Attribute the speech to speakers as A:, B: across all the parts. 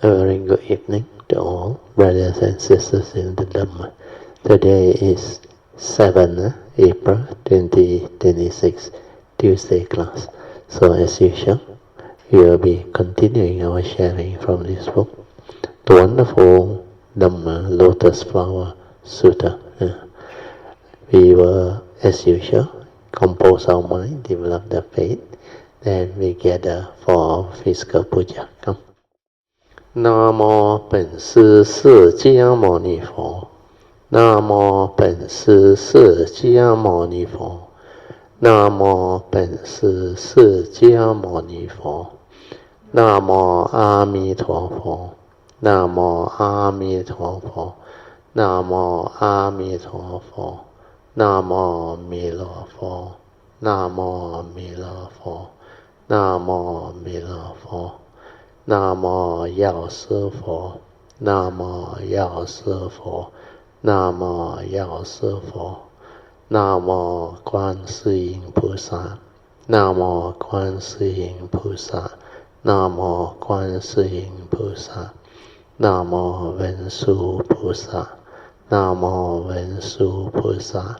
A: A very good evening to all brothers and sisters in the Dhamma. Today is 7 April 2026, Tuesday class. So as usual, we will be continuing our sharing from this book, the wonderful Dhamma Lotus Flower Sutra. We will, as usual, compose our mind, develop the faith, then we gather for physical puja. Come. 南无本师释迦牟尼佛，南无本师释迦牟尼佛，南无本师释迦牟尼佛，南无阿弥陀佛，南无阿弥陀佛，南无阿弥陀佛，南无弥勒佛，南无弥勒佛，南无弥勒佛。南无药师佛，南无药师佛，南无药师佛，南无观世音菩萨，南无观世音菩萨，南无观世音菩萨，南无文殊菩萨，南无文殊菩萨，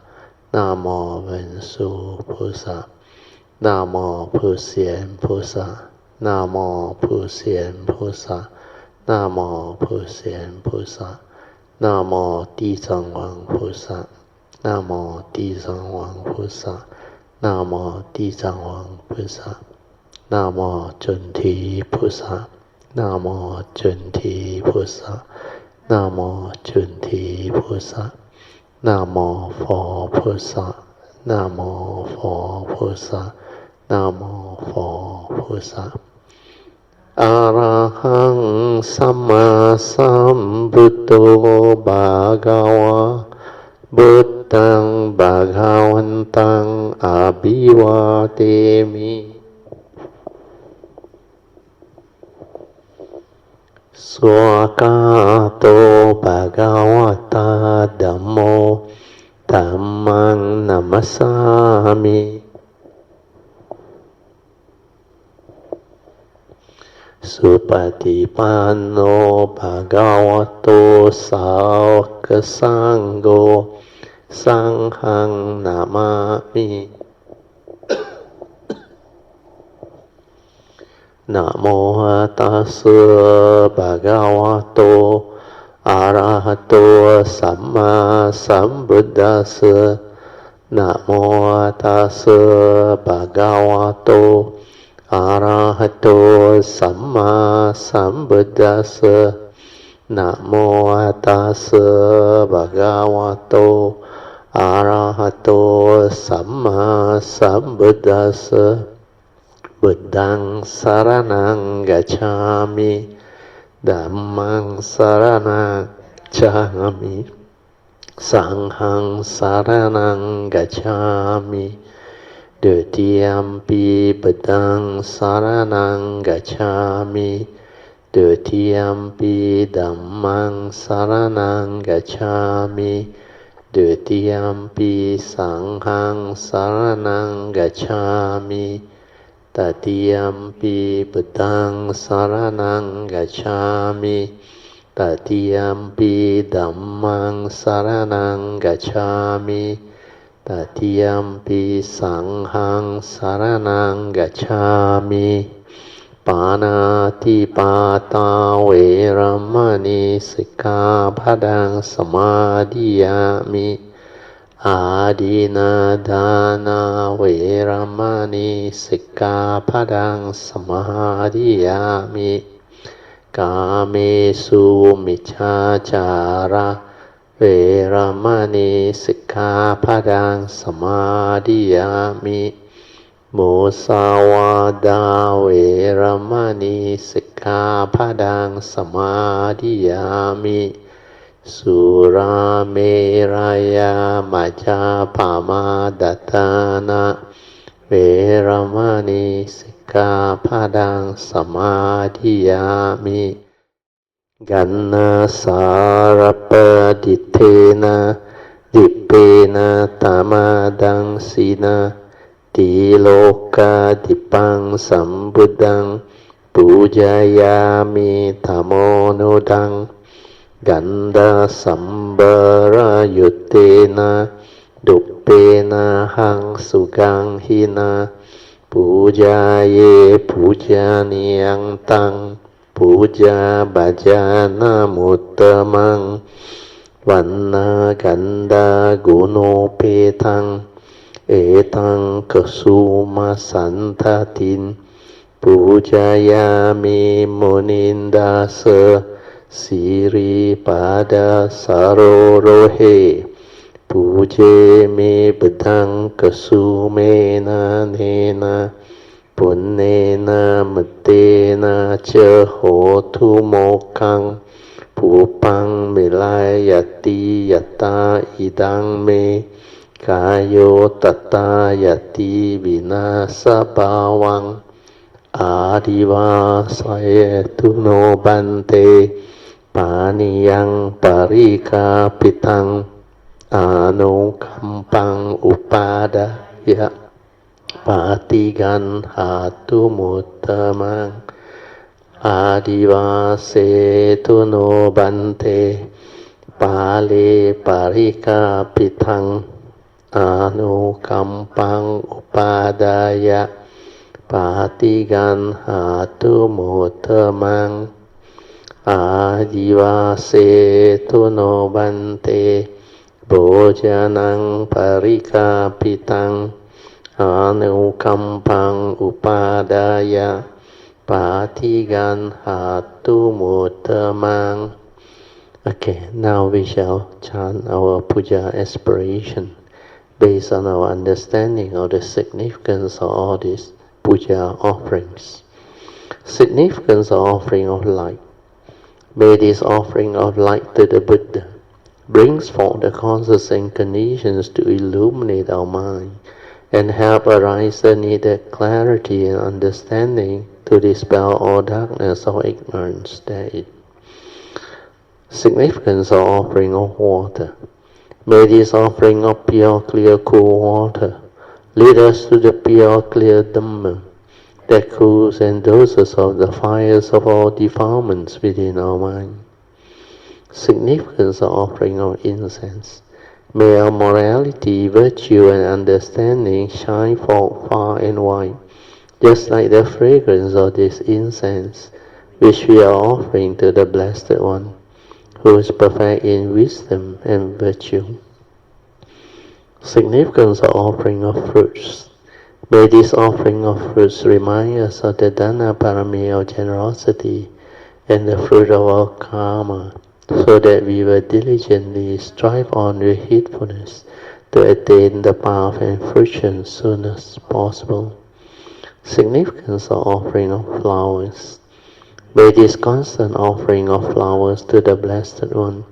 A: 南无文殊菩萨，南无普贤菩萨。南无普贤菩萨，南无普贤菩萨，南无地藏王菩萨，南无地藏王菩萨，南无地藏王菩萨，南无准提菩萨，南无准提菩萨，南无准提菩萨，南无佛菩萨，南无佛菩萨，南无佛菩萨。อะระหังสัมมาสัมพุทโธภะคะวะพุทธังภะคะวันตังอะภิวาเทมิสวากาโตภะคะวะตาธัมโมธัมมังนัมมัสสามิสุปฏิปันโนภะคะวะโตสาวกสังโฆสังฆังนามามินะโมตัสสะภะคะวะโตอะระหะโตสัมมาสัมพุทธัสสะนะโมตัสสะภะคะวะโตอะระหะโตสัมมาสัมพุทธัสสะนะโมตัสสะภะคะวะโตอะระหะโตสัมมาสัมพุทธัสสะบุตตังสรณังกัจฉามิธัมมังสรณังกัจฉามิสังฆังสรณังกัจฉามิดุติยัมปิพุทธังสรณังกัจฉามิดุติยัมปิธัมมังสรณังกัจฉามิดุติยัมปิสังฆังสรณังกัจฉามิตติยัมปิพุทธังสรณังกัจฉามิตติยัมปิธัมมังสรณังกัจฉามิตติยัมปิสังฆังสรณังกัจฉามิปานาติปาตาเวรมณีสิกขาปะทังสมาธิยามิอาดินาทานาเวรมณีสิกขาปะทังสมาธิยามิกาเมสุมิจฉาจาระเวรมณีสิกขาปะทังสมาธิยามิมุสาวาทาเวรมณีสิกขาปะทังสมาธิยามิสุราเมรยามัจจาปมาดัฏฐานะเวรมณีสิกขาปะทังสมาธิยามิกันนาสารปดิเทนะดิเปนะตามาดังสีนะติโลกาดิปังสัมพุทธังปูจายามิธัมโม นุดังกันดาสัมบรายุเตนะดุเปนะหังสุกังหินะปูจาเยปูจานิยังตังปูจาบาจานามุตตมังวันนากันดากุโนเปตังเอตังกสุมาสันทตินปูจายามิมุนินดาเสสิริปาดาสารโรเฮปูเจเมบดังกสุเมนะเนนะปุณเนนะมเตนะเจโหทุโมกังภูปังเมลายติยตาอิดังเมกายโยตตายติวินาสภาวังอาดิวาสยตุโนบันเตปานิยังปริกาปิตังอานุคัมปังอุปาดายะปาติกันหาตุมุตตมังอาดิวาเสตุโนบันเตปาเลปาริกาปิทังอานุคัมปังอุปาดายะปาติกันหาตุมุตตมังอาดิวาเสตุโนบันเตโภจานังปาริกาปิตังอานุคัมปังอุปาดายะปาติกันหาตุมุตตมัง Okay, now we shall chant our Puja aspiration based on our understanding of the significance of all these Puja offerings. Significance of offering of light. May this offering of light to the Buddha brings forth the causes and conditions to illuminate our mind and help arise the needed clarity and understanding to dispel all darkness or ignorance therein. Significance of offering of water. May this offering of pure, clear, cool water lead us to the pure, clear Dhamma that cools and doses of the fires of all defilements within our mind. Significance of offering of incense. May our morality, virtue, and understanding shine forth far and wide, just like the fragrance of this incense, which we are offering to the Blessed One, who is perfect in wisdom and virtue. Significance of offering of fruits. May this offering of fruits remind us of the Dana Parami of generosity and the fruit of our karma, so that we will diligently strive on with heedfulness to attain the path and fruition as soon as possible. Significance of offering of flowers. May this constant offering of flowers to the Blessed One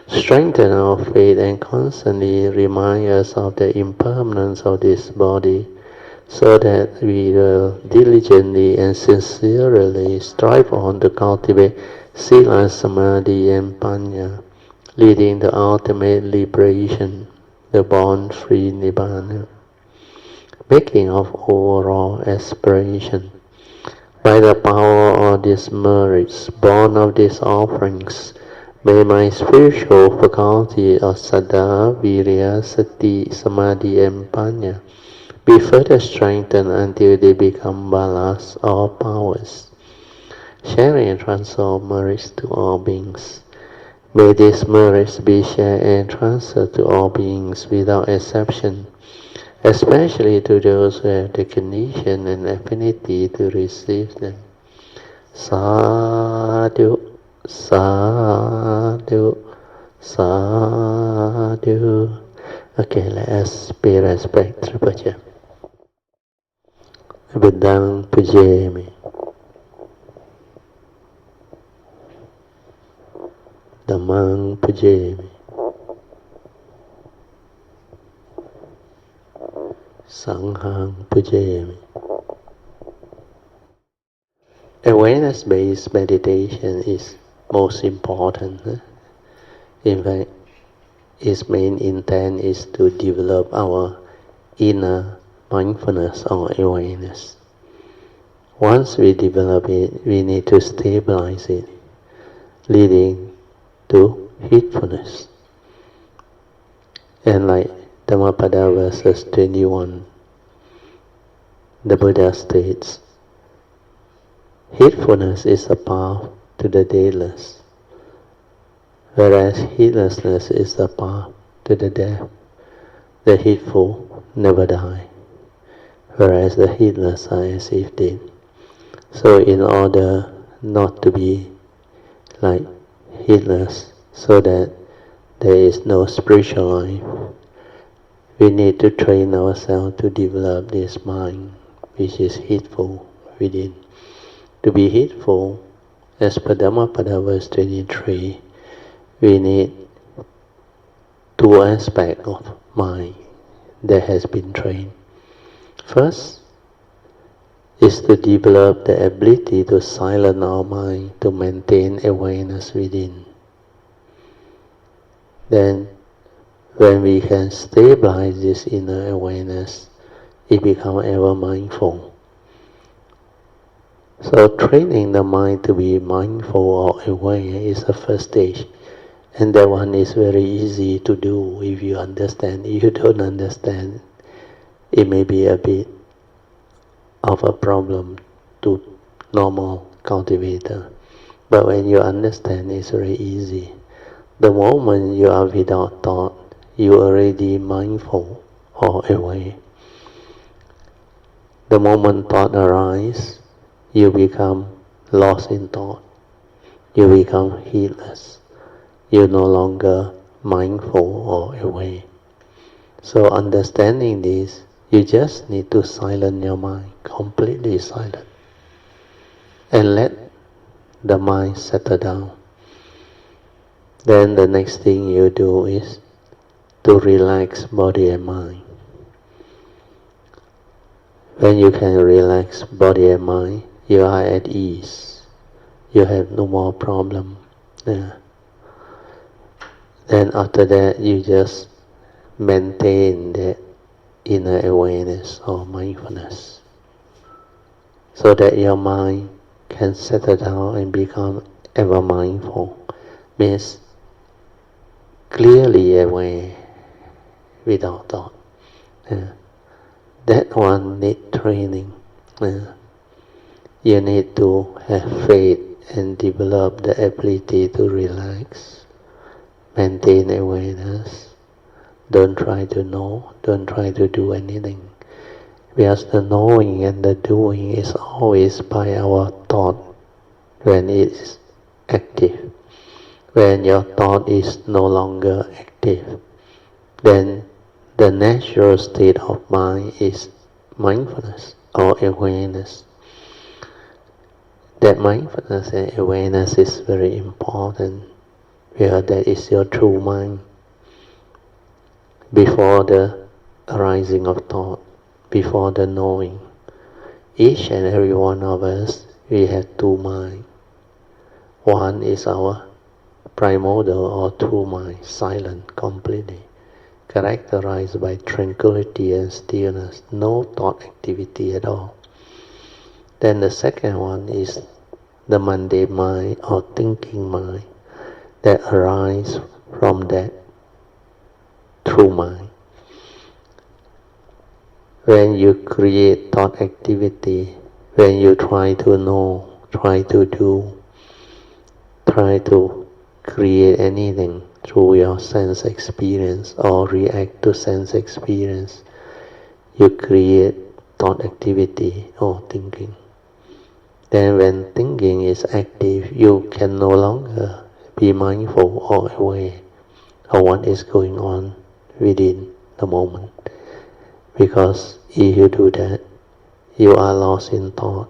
A: strengthen our faith and constantly remind us of the impermanence of this body, so that we will diligently and sincerely strive on to cultivate Sila, Samadhi, and Panya, leading to ultimate liberation, the born-free Nibbana. Making of overall aspiration. By the power of these merits, born of these offerings, may my spiritual faculty of Saddha, Virya, Sati, Samadhi, and Panya be further strengthened until they become balas or powers. Sharing and transfer of merits to all beings. May these merits be shared and transferred to all beings without exception, especially to those who have the condition and affinity to receive them. Sadhu, sadhu, sadhu. Okay, let us pay respect to Puja. Buddhang pujemi. Dhammang pujemi. Sanghang pujemi. Awareness-based meditation is most important. In fact, its main intent is to develop our inner mindfulness or awareness. Once we develop it, we need to stabilize it. leading to heedfulness. And like Dhammapada verses 21, the Buddha states, heedfulness is the path to the deathless, whereas heedlessness is the path to the death. The heedful never die, whereas the heedless are as if dead. So in order not to be like heedless, so that there is no spiritual life, we need to train ourselves to develop this mind, which is heedful within. To be heedful, as per Dhammapada verse 23, we need two aspects of mind that has been trained. First is to develop the ability to silence our mind, to maintain awareness within. Then, when we can stabilize this inner awareness, it becomes ever mindful. So training the mind to be mindful or aware is the first stage. And that one is very easy to do if you understand. If you don't understand, it may be a bit of a problem to normal cultivator. But when you understand, it's very easy. The moment you are without thought, you are already mindful or aware. The moment thought arises, you become lost in thought. You become heedless. You're no longer mindful or aware. So understanding this, you just need to silence your mind, completely silent, and let the mind settle down. Then the next thing you do is to relax body and mind. When you can relax body and mind, you are at ease. You have no more problem. Yeah. Then after that, you just maintain that inner awareness or mindfulness, so that your mind can settle down and become ever mindful. Means clearly aware without thought. That one needs training. You need to have faith and develop the ability to relax, maintain awareness. Don't try to know, don't try to do anything. Because the knowing and the doing is always by our thought when it is active. When your thought is no longer active, then the natural state of mind is mindfulness or awareness. That mindfulness and awareness is very important, because that is your true mind. Before the arising of thought, before the knowing, each and every one of us, we have two minds. One is our primordial or true mind, silent completely, characterized by tranquility and stillness, no thought activity at all. Then the second one is the mundane mind or thinking mind that arises from that true mind. When you create thought activity, when you try to know, try to do, try to create anything through your sense experience or react to sense experience, you create thought activity or thinking. Then when thinking is active, you can no longer be mindful or aware of what is going on within the moment. Because if you do that, you are lost in thought,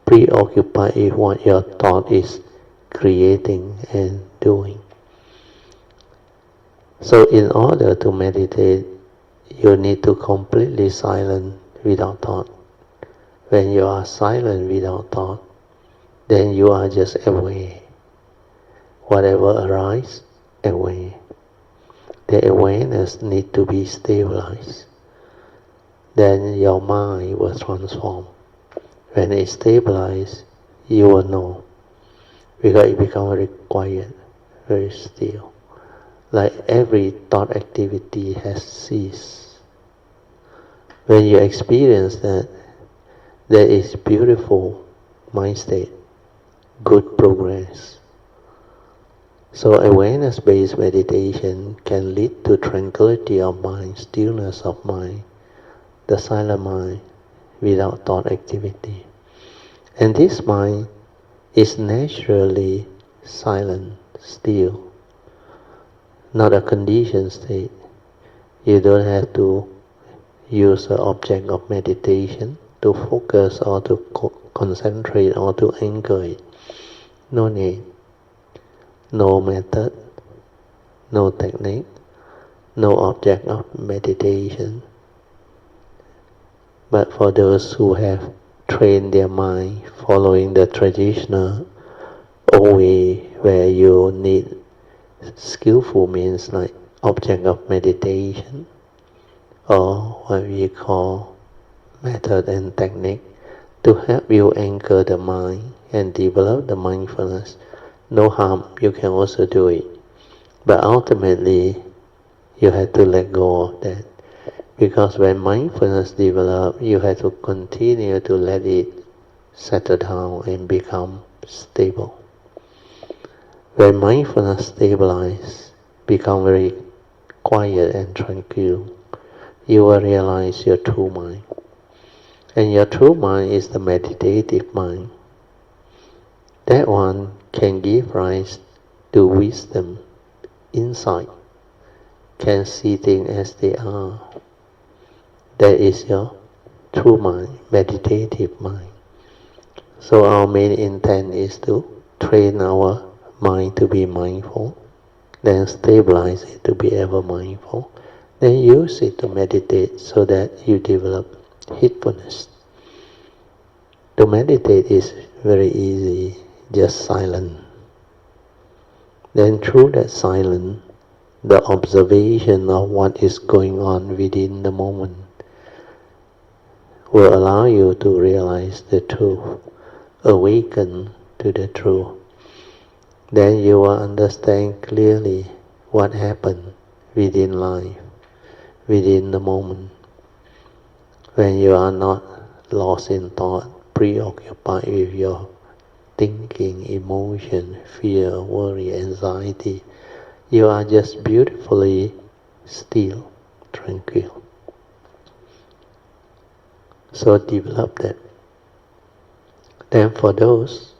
A: preoccupied with what your thought is creating and doing. So in order to meditate, you need to completely silent without thought. When you are silent without thought, then you are just aware. Whatever arises, aware. The awareness needs to be stabilized. Then your mind will transform. When it's stabilized, you will know. because it becomes very quiet, very still. Like every thought activity has ceased. When you experience that, there is beautiful mind state, good progress. So awareness-based meditation can lead to tranquility of mind, stillness of mind, the silent mind without thought activity. And this mind is naturally silent, still, not a conditioned state. You don't have to use an object of meditation to focus or to concentrate or to anchor it. No need, no method, no technique, no object of meditation. But for those who have trained their mind following the traditional old way where you need skillful means like object of meditation or what we call method and technique to help you anchor the mind and develop the mindfulness. No harm, you can also do it. But ultimately, you have to let go of that. Because when mindfulness develops, you have to continue to let it settle down and become stable. When mindfulness stabilizes, become very quiet and tranquil, you will realize your true mind. And your true mind is the meditative mind. That one can give rise to wisdom, insight, can see things as they are. That is your true mind, meditative mind. So our main intent is to train our mind to be mindful, then stabilize it to be ever mindful, then use it to meditate so that you develop heedfulness. To meditate is very easy, just silent. Then through that silence, the observation of what is going on within the moment will allow you to realize the truth, awaken to the truth. Then you will understand clearly what happened within life, within the moment, when you are not lost in thought, preoccupied with your thinking, emotion, fear, worry, anxiety. You are just beautifully still, tranquil. So develop that. Then for those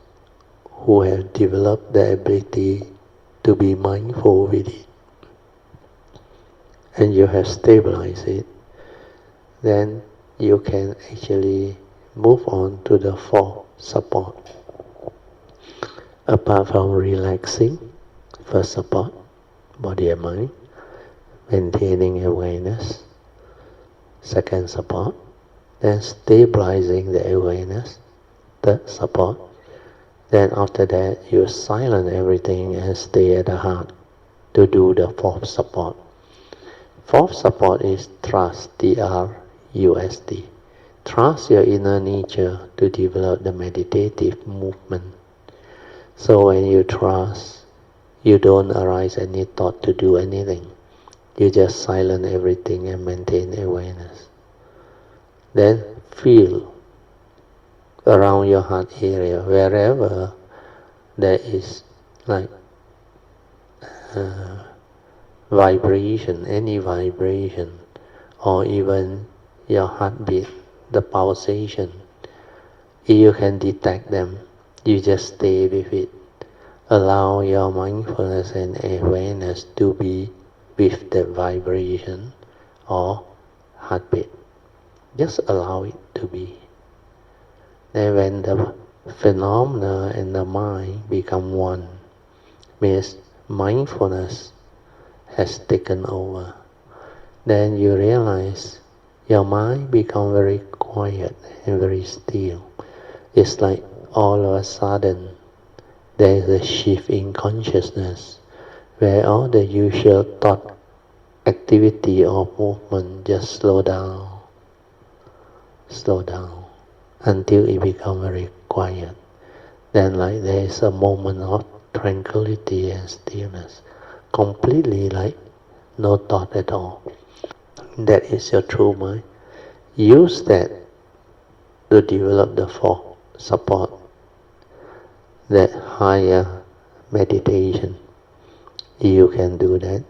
A: who have developed the ability to be mindful with it, and you have stabilized it, then you can actually move on to the fourth support. Apart from relaxing, first support, body and mind, maintaining awareness, second support, then stabilizing the awareness, third support. Then after that, you silence everything and stay at the heart to do the fourth support. Fourth support is trust, T-R-U-S-T. Trust your inner nature to develop the meditative movement. So when you trust, you don't arise any thought to do anything. You just silence everything and maintain awareness. Then feel around your heart area, wherever there is like vibration, any vibration, or even your heartbeat, the pulsation. If you can detect them, you just stay with it. Allow your mindfulness and awareness to be with the vibration or heartbeat. Just allow it to be. Then when the phenomena and the mind become one, means mindfulness has taken over, then you realize your mind become very quiet and very still. It's like all of a sudden there is a shift in consciousness where all the usual thought activity or movement just slow down until it becomes very quiet. then like there is a moment of tranquility and stillness, completely like no thought at all. That is your true mind. Use that to develop the four support, that higher meditation. You can do that.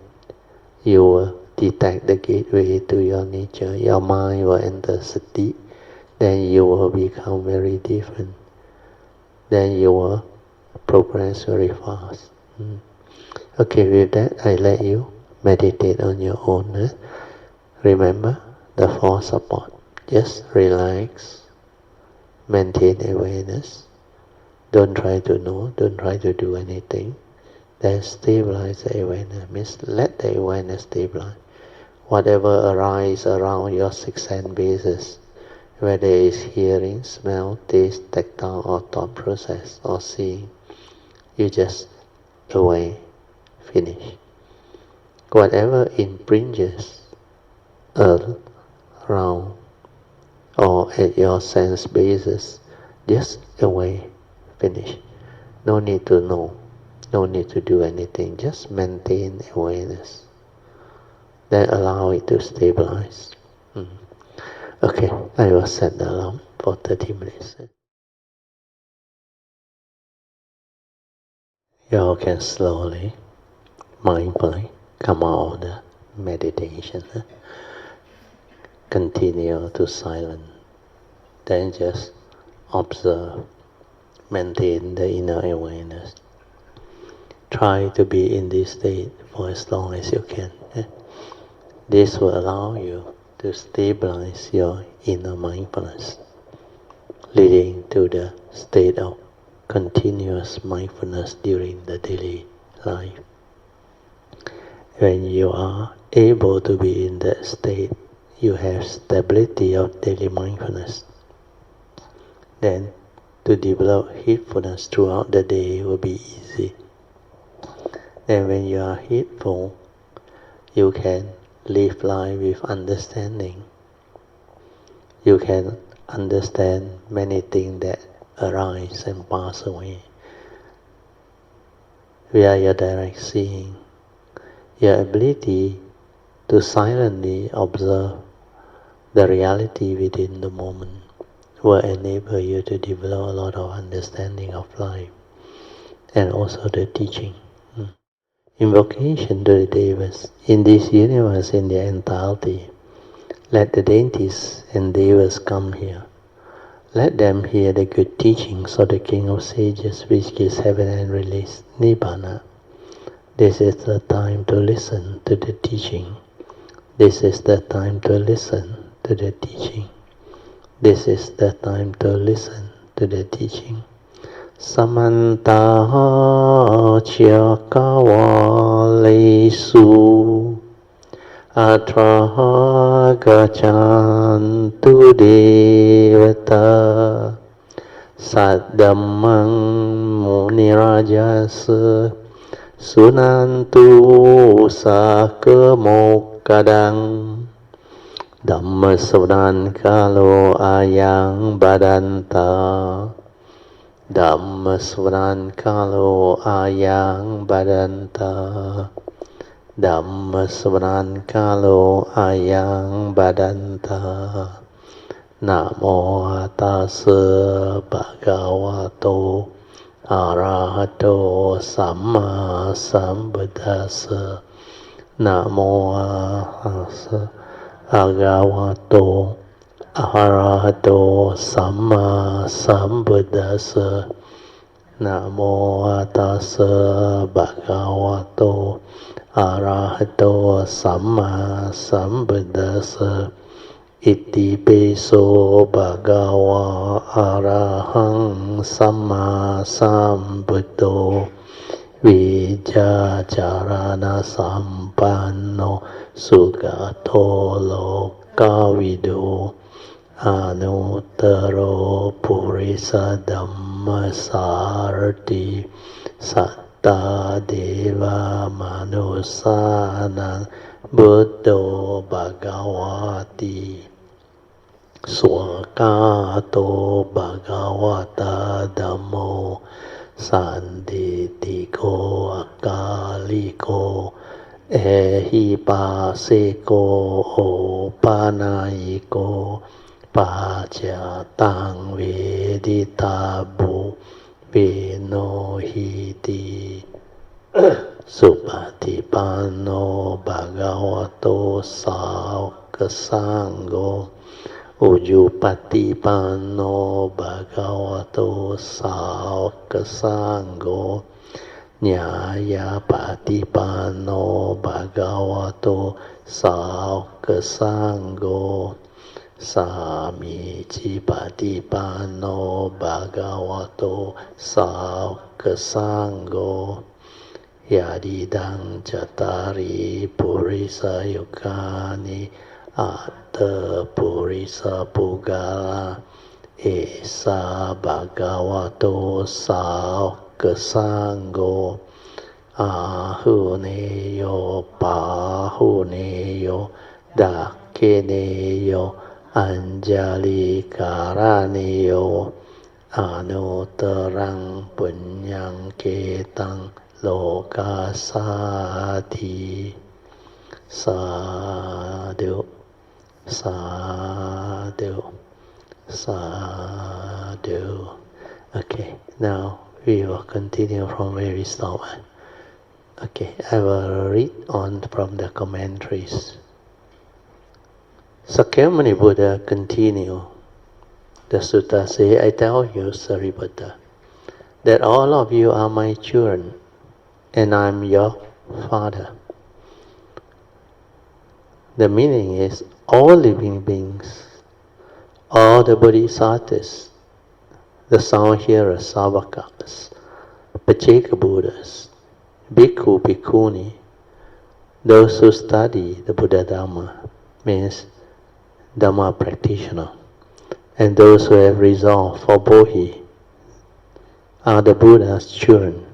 A: You will detect the gateway to your nature. Your mind will enter sati. Then you will become very different. Then you will progress very fast. Okay, with that, I let you meditate on your own. Remember the four support. Just relax. Maintain awareness. Don't try to know. Don't try to do anything. Then stabilize the awareness. Means let the awareness stabilize. Whatever arises around your six sense bases, whether it's hearing, smell, taste, tactile, or thought process, or seeing, you just away, finish. Whatever impringes around or at your sense basis, just away, finish. No need to know, no need to do anything, just maintain awareness. Then allow it to stabilize. Okay, I will set the alarm for 30 minutes. You all can slowly, mindfully come out of the meditation. Continue to silence. Then just observe, maintain the inner awareness. Try to be in this state for as long as you can. This will allow you to stabilize your inner mindfulness, leading to the state of continuous mindfulness during the daily life. When you are able to be in that state, you have stability of daily mindfulness. Then to develop heedfulness throughout the day will be easy. Then when you are heedful, you can live life with understanding. You can understand many things that arise and pass away. Via your direct seeing, your ability to silently observe the reality within the moment will enable you to develop a lot of understanding of life and also the teaching. Invocation to the Devas. In this universe, in their entirety, let the deities and Devas come here. Let them hear the good teachings of the King of Sages, which gives heaven and release, Nibbana. This is the time to listen to the teaching. This is the time to listen to the teaching. This is the time to listen to the teaching. Samanta Chakavalesu Atra Gachantu Devata Saddhammang Munirajasa Sunantu Sakemokadang Dhamma Sharing Kalo Ayang Badanta Dhamma Sharing Kalo Ayang Badanta Dhamma Sharing Kalo Ayang Badanta Namo Tassa Bhagavato Arahato Samma Sambuddhassa Namo Tassa Bhagavato Arahato Samma Sambuddhassa Namo Tassa Bhagavato Arahato Samma Sambuddhassa Iti Peso Bhagava Arahang Samma Sambuddho Vijacharana Sampanno Sugato Lokavido Anuttaro Purisa Dhamma Sarati Satta Deva Manusana Buddho Bhagavati Swakato Bhagavata Dhammo Sanditiko Akaliko Ehipaseko Opanayiko Pachatang Veditabu Vinohiti Supatipanno Bhagavato Saukasangho Ujupatipanno Bhagavato Saukasangho Nyayapatipanno Bhagavato Saukasangho Samicipatipanno Bhagavato Saukasangho Yadidang Chatari Purisa Yukani Atta Purisa Pugala Esa Bhagavato Saukasangho Ahuneyo Pahuneyo Dakeneyo Anjali Karaneyo Anutarang Punyang Ketang Lokasati Sadhu Sadhu Sadhu. Okay, now we will continue from where we stopped. Okay, I will read on from the commentaries. Sakyamuni Buddha continue. The sutta say, I tell you, Sariputta, that all of you are my children, and I am your father. The meaning is, all living beings, all the bodhisattvas, the sound hearers, savakas, Pacceka Buddhas, bhikkhu, bhikkhuni, those who study the Buddha Dhamma, means Dhamma practitioner, and those who have resolved for Bodhi are the Buddha's children,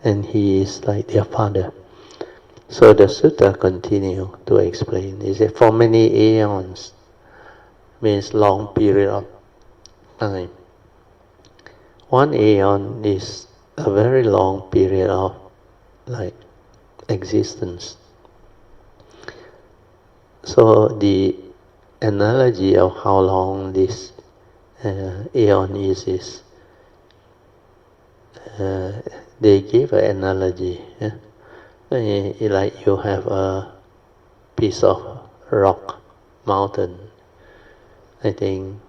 A: and he is like their father. So the sutta continue to explain. He said, for many aeons, means long period of time. One aeon is a very long period of existence. So the analogy of how long this aeon is they give an analogy. Like you have a piece of rock, mountain. I think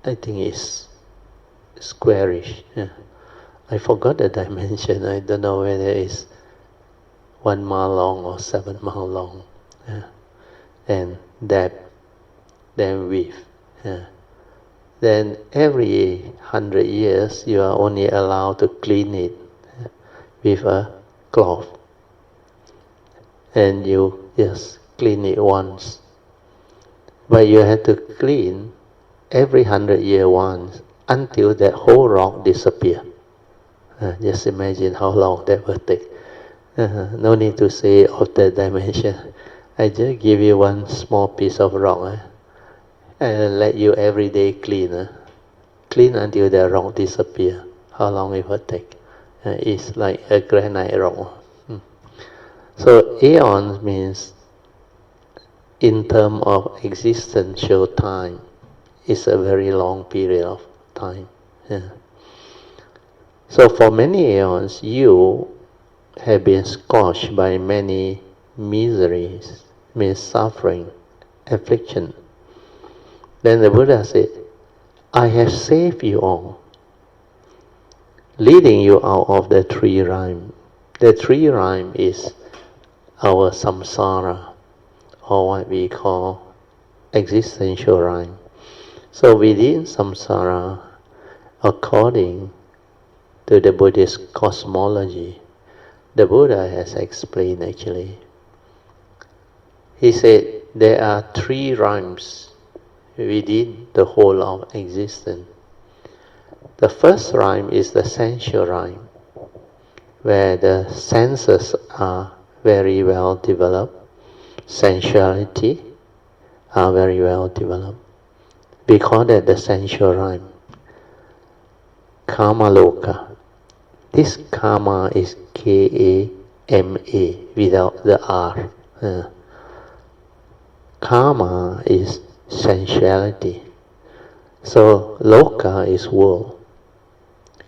A: it's squarish. I forgot the dimension. I don't know whether it's 1 mile long or 7 mile long. And depth, then width. Then every 100 years you are only allowed to clean it with a cloth. And you just clean it once. But you have to clean every 100 years once until that whole rock disappears. Just imagine how long that will take. No need to say of that dimension. I just give you one small piece of rock and let you every day clean. Clean until the rock disappears. How long it will take? It's like a granite rock. So aeons means in terms of existential time, it's a very long period of time. So for many aeons, you have been scorched by many miseries, means suffering, affliction. Then the Buddha said, I have saved you all, leading you out of the three rhyme. The three rhyme is our samsara, or what we call existential rhyme. So within samsara, according to the Buddhist cosmology, the Buddha has explained actually. He said there are three rhymes within the whole of existence. The first rhyme is the sensual rhyme, where the senses are very well developed, sensuality are very well developed. We call that the sensual rhyme. Kama loka. This karma is K-A-M-A without the R. Karma is sensuality. So loka is world.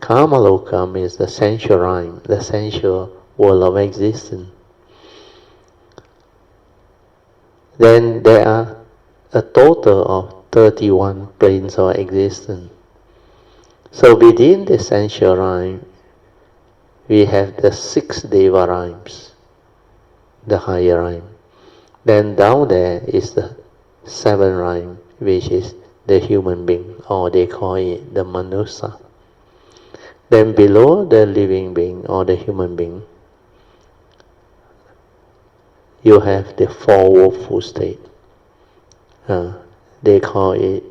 A: Kama loka means the sensual rhyme, the sensual world of existence. Then there are a total of 31 planes of existence. So within the sensual rhyme, we have the 6 Deva rhymes, the higher rhyme. Then down there is the 7th rhyme, which is the human being, or they call it the Manusa. Then below the living being, or the human being, you have the 4 woeful state. They call it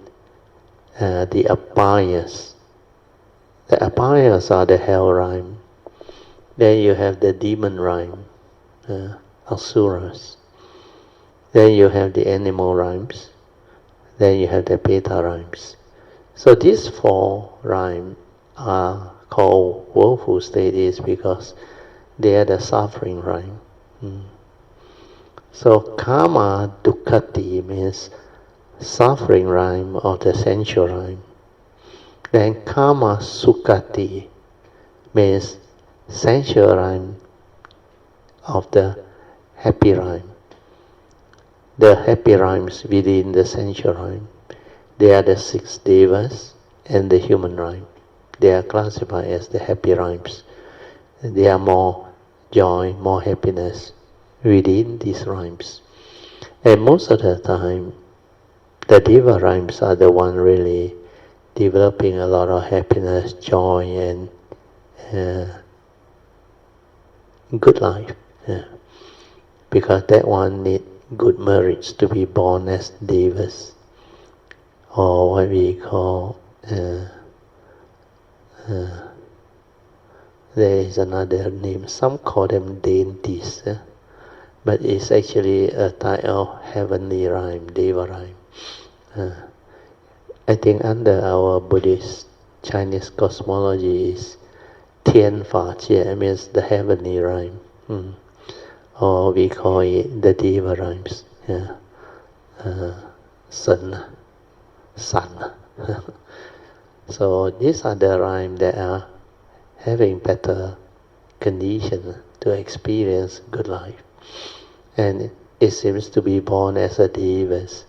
A: the Apayas. The Apayas are the hell rhyme. Then you have the demon rhyme, Asuras. Then you have the animal rhymes. Then you have the Peta rhymes. So these 4 rhymes are called woeful states because they are the suffering rhyme. So karma dukkati means suffering rhyme of the sensual rhyme. Then karma sukhati means sensual rhyme of the happy rhyme. The happy rhymes within the sensual rhyme, they are the 6 devas and the human rhyme. They are classified as the happy rhymes. They are more joy, more happiness within these rhymes. And most of the time, the Deva rhymes are the one really developing a lot of happiness, joy, and good life. Because that one needs good merits to be born as Devas, or what we call, there is another name, some call them Dainties, but it's actually a type of heavenly rhyme, Deva rhyme. I think under our Buddhist Chinese cosmology is Tian Fa Jie, means the heavenly rhyme. Or we call it the Deva rhymes. Sun. So these are the rhymes that are having better conditions to experience good life. And it seems to be born as a Devas.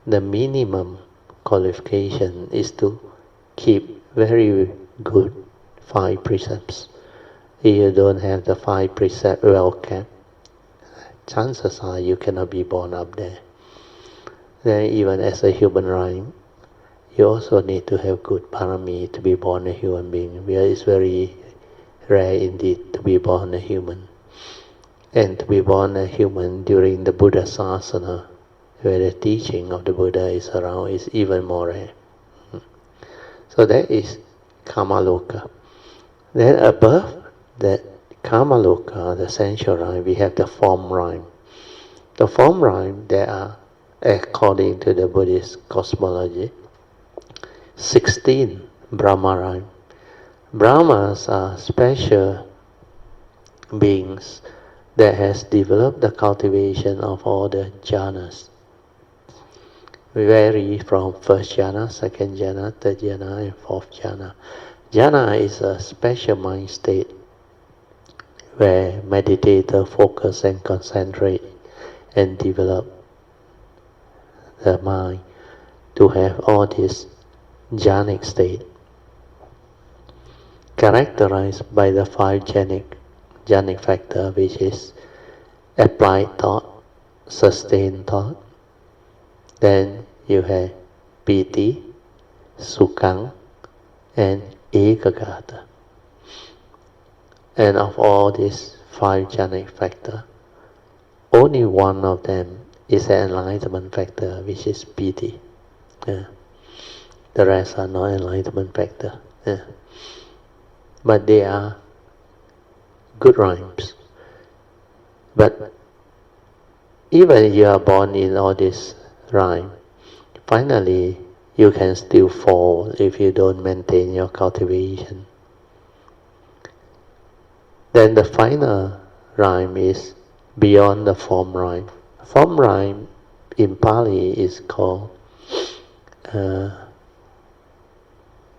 A: The minimum qualification is to keep very good 5 precepts. If you don't have the 5 precepts well kept, chances are you cannot be born up there. Then even as a human rhyme, you also need to have good parami to be born a human being, where it's very rare indeed to be born a human. And to be born a human during the Buddha Sasana, where the teaching of the Buddha is around, is even more rare. So that is Kamaloka. Then above that Kamaloka, the sensual rhyme, we have the form rhyme. The form rhyme, there are, according to the Buddhist cosmology, 16 Brahma rhyme. Brahmas are special beings that has developed the cultivation of all the jhanas. We vary from 1st jhana, 2nd jhana, 3rd jhana, and 4th jhana. Jhana is a special mind state where meditators focus and concentrate and develop the mind to have all this jhanic state, characterized by the 5 jhanic factor, which is applied thought, sustained thought. Then you have piti, sukhang, and ekagata. And of all these 5 jhanic factors, only one of them is an enlightenment factor, which is piti. The rest are not enlightenment factor. But they are good rhymes. But even if you are born in all this rhyme, finally you can still fall if you don't maintain your cultivation. Then the final rhyme is beyond the form rhyme. Form rhyme in Pali is called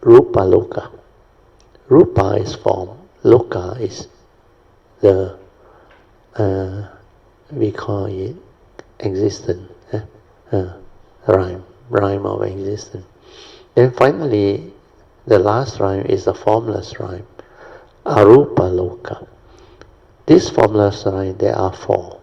A: Rupa Loka. Rupa is form, Loka is the, we call it existence, rhyme of existence. Then finally, the last rhyme is the formless rhyme, Arupa Loka. This formless rhyme, there are four.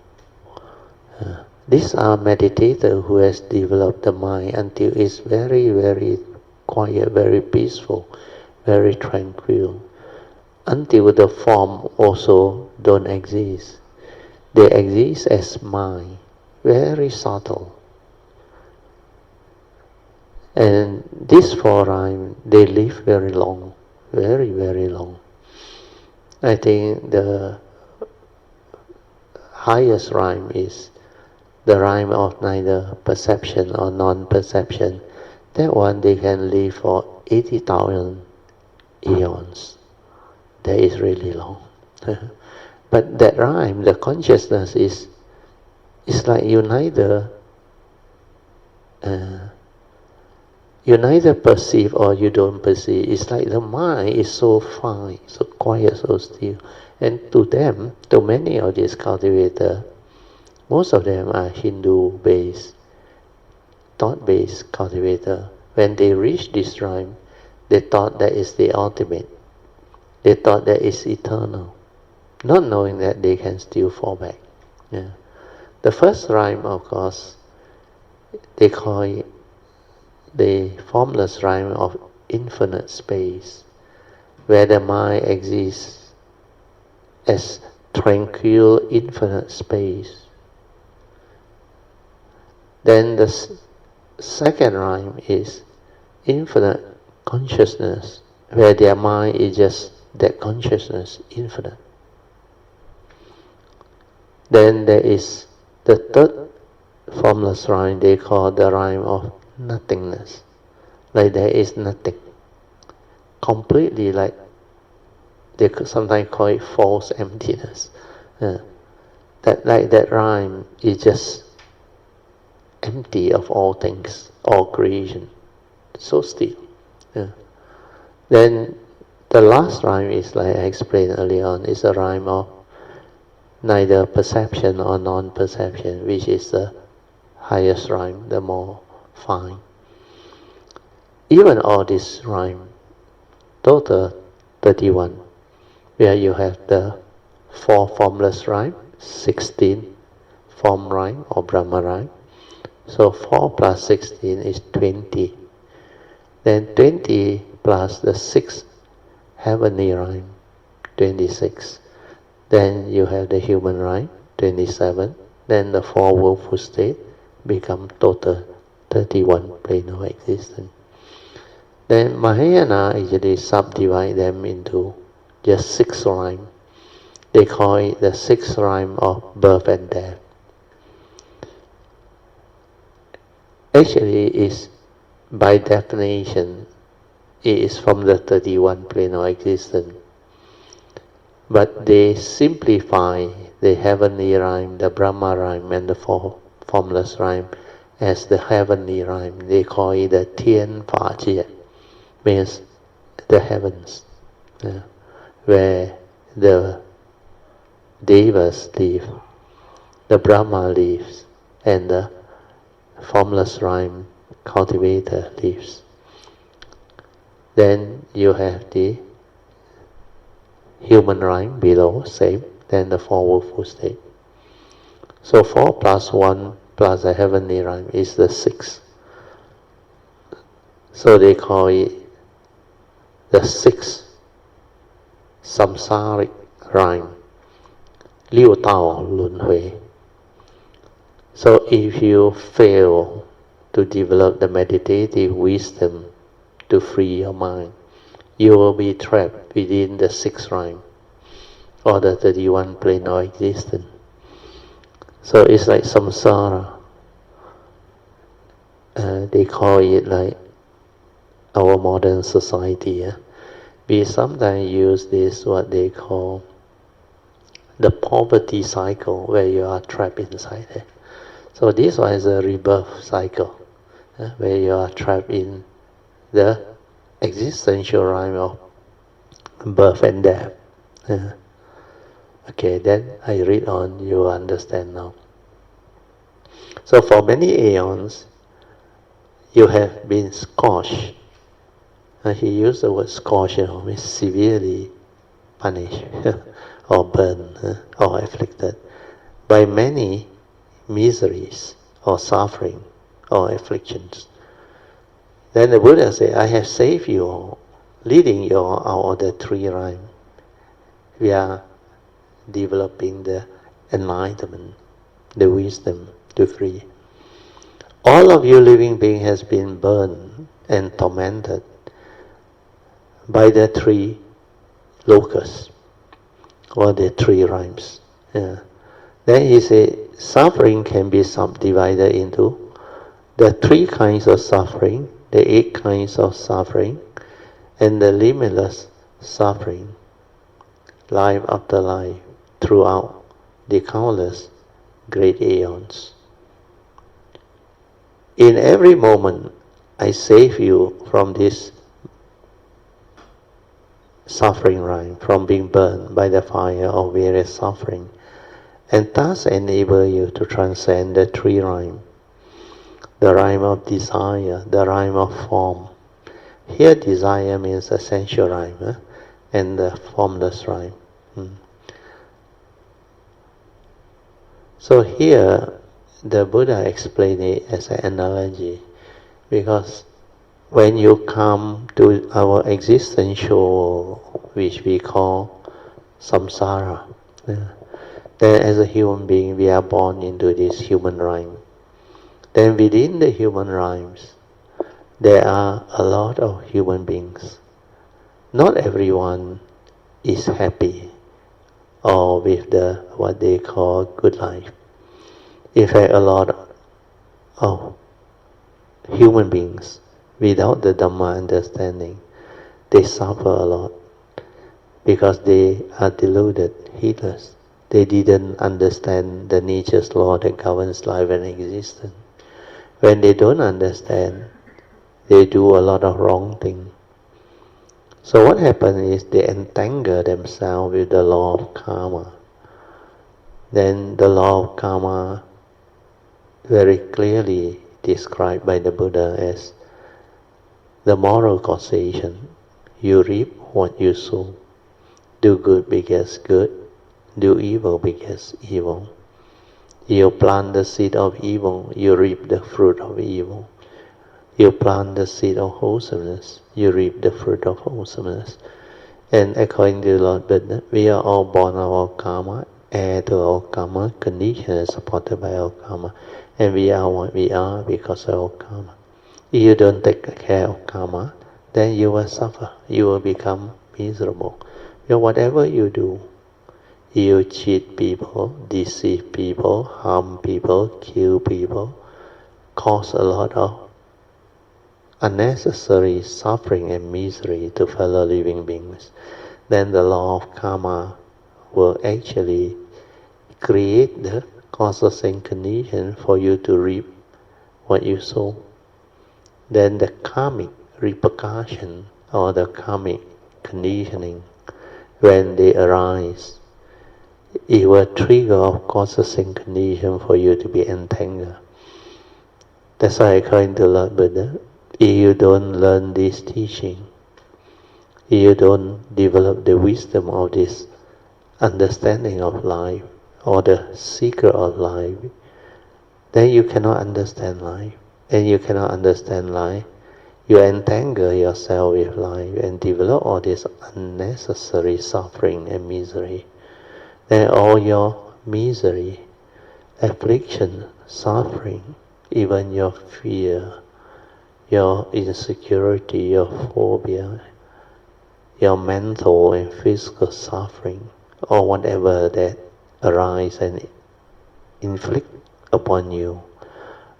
A: These are meditators who has developed the mind until it's very, very quiet, very peaceful, very tranquil. Until the form also don't exist. They exist as mind, very subtle. And these four rhymes, they live very long, very, very long. I think the highest rhyme is the rhyme of neither perception or non-perception. That one they can live for 80,000 eons. That is really long. But that rhyme, the consciousness is like you neither perceive or you don't perceive. It's like the mind is so fine, so quiet, so still. And to them, to many of these cultivators, most of them are Hindu-based, thought-based cultivators. When they reach this rhyme, they thought that is the ultimate. They thought that is eternal, not knowing that they can still fall back. Yeah. The first rhyme, of course, they call it the formless rhyme of infinite space, where the mind exists as tranquil, infinite space. Then the second rhyme is infinite consciousness, where their mind is just that consciousness, infinite. Then there is the third formless rhyme, they call the rhyme of nothingness, like there is nothing. Completely, like they could sometimes call it false emptiness. That rhyme is just empty of all things, all creation, so still. Then the last rhyme is, like I explained earlier on, is a rhyme of neither perception or non-perception, which is the highest rhyme, the more fine. Even all this rhyme, total 31, where you have the 4 formless rhyme, 16 form rhyme or Brahma rhyme. So 4 plus 16 is 20. Then 20 plus the 6 heavenly rhyme, 26. Then you have the human rhyme, 27. Then the 4 willful state become total 31 plane of existence. Then Mahayana actually subdivide them into just 6 rhymes. They call it the 6 rhyme of birth and death. Actually, is by definition, it is from the 31 plane of existence. But they simplify the heavenly rhyme, the Brahma rhyme, and the 4 formless rhyme as the heavenly rhyme. They call it the Tian Fa Jie, means the heavens, where the Devas live, the Brahma lives, and the formless rhyme cultivator lives. Then you have the human rhyme below, same, then the 4 willful state. So 4 plus 1 plus the heavenly rhyme is the 6. So they call it the 6 samsaric rhyme, Liu Tao Lun Hui. So if you fail to develop the meditative wisdom to free your mind, you will be trapped within the 6 rhyme or the 31 plane of existence. So it's like samsara. They call it like our modern society, we sometimes use this, what they call the poverty cycle, where you are trapped inside it. So this one is a rebirth cycle, where you are trapped in the existential rhyme of birth and death. Okay, then I read on, you understand now. So for many aeons, you have been scorched. He used the word scorched, means severely punished or burned or afflicted by many miseries or suffering or afflictions. Then the Buddha said, I have saved you all, leading you all out of the three rhymes. We are developing the enlightenment, the wisdom to free. All of you living beings has been burned and tormented by the three locusts, or the three rhymes. Then he said, suffering can be subdivided into the three kinds of suffering, the 8 kinds of suffering, and the limitless suffering, life after life, throughout the countless great aeons. In every moment, I save you from this suffering rhyme, from being burned by the fire of various suffering, and thus enable you to transcend the three rhymes. The rhyme of desire, the rhyme of form. Here desire means essential rhyme, and the formless rhyme. So here, the Buddha explained it as an analogy, because when you come to our existential, which we call samsara, then as a human being we are born into this human rhyme. Then within the human rhymes, there are a lot of human beings. Not everyone is happy or with the what they call good life. In fact, a lot of human beings without the Dhamma understanding, they suffer a lot because they are deluded, heedless. They didn't understand the nature's law that governs life and existence. When they don't understand, they do a lot of wrong things. So what happens is they entangle themselves with the law of karma. Then the law of karma, very clearly described by the Buddha as the moral causation. You reap what you sow. Do good begets good. Do evil begets evil. You plant the seed of evil, you reap the fruit of evil. You plant the seed of wholesomeness, you reap the fruit of wholesomeness. And according to the Lord Buddha, we are all born of our karma, heir to our karma, conditioned and supported by our karma. And we are what we are because of our karma. If you don't take care of karma, then you will suffer. You will become miserable. Because whatever you do, you cheat people, deceive people, harm people, kill people, cause a lot of unnecessary suffering and misery to fellow living beings. Then the law of karma will actually create the causes and conditions for you to reap what you sow. Then the karmic repercussion or the karmic conditioning, when they arise, it will trigger of causes and conditions for you to be entangled. That's why according to Lord Buddha, if you don't learn this teaching, if you don't develop the wisdom of this understanding of life or the secret of life, then you cannot understand life. And you cannot understand life, you entangle yourself with life and develop all this unnecessary suffering and misery. Then all your misery, affliction, suffering, even your fear, your insecurity, your phobia, your mental and physical suffering, or whatever that arise and inflict upon you,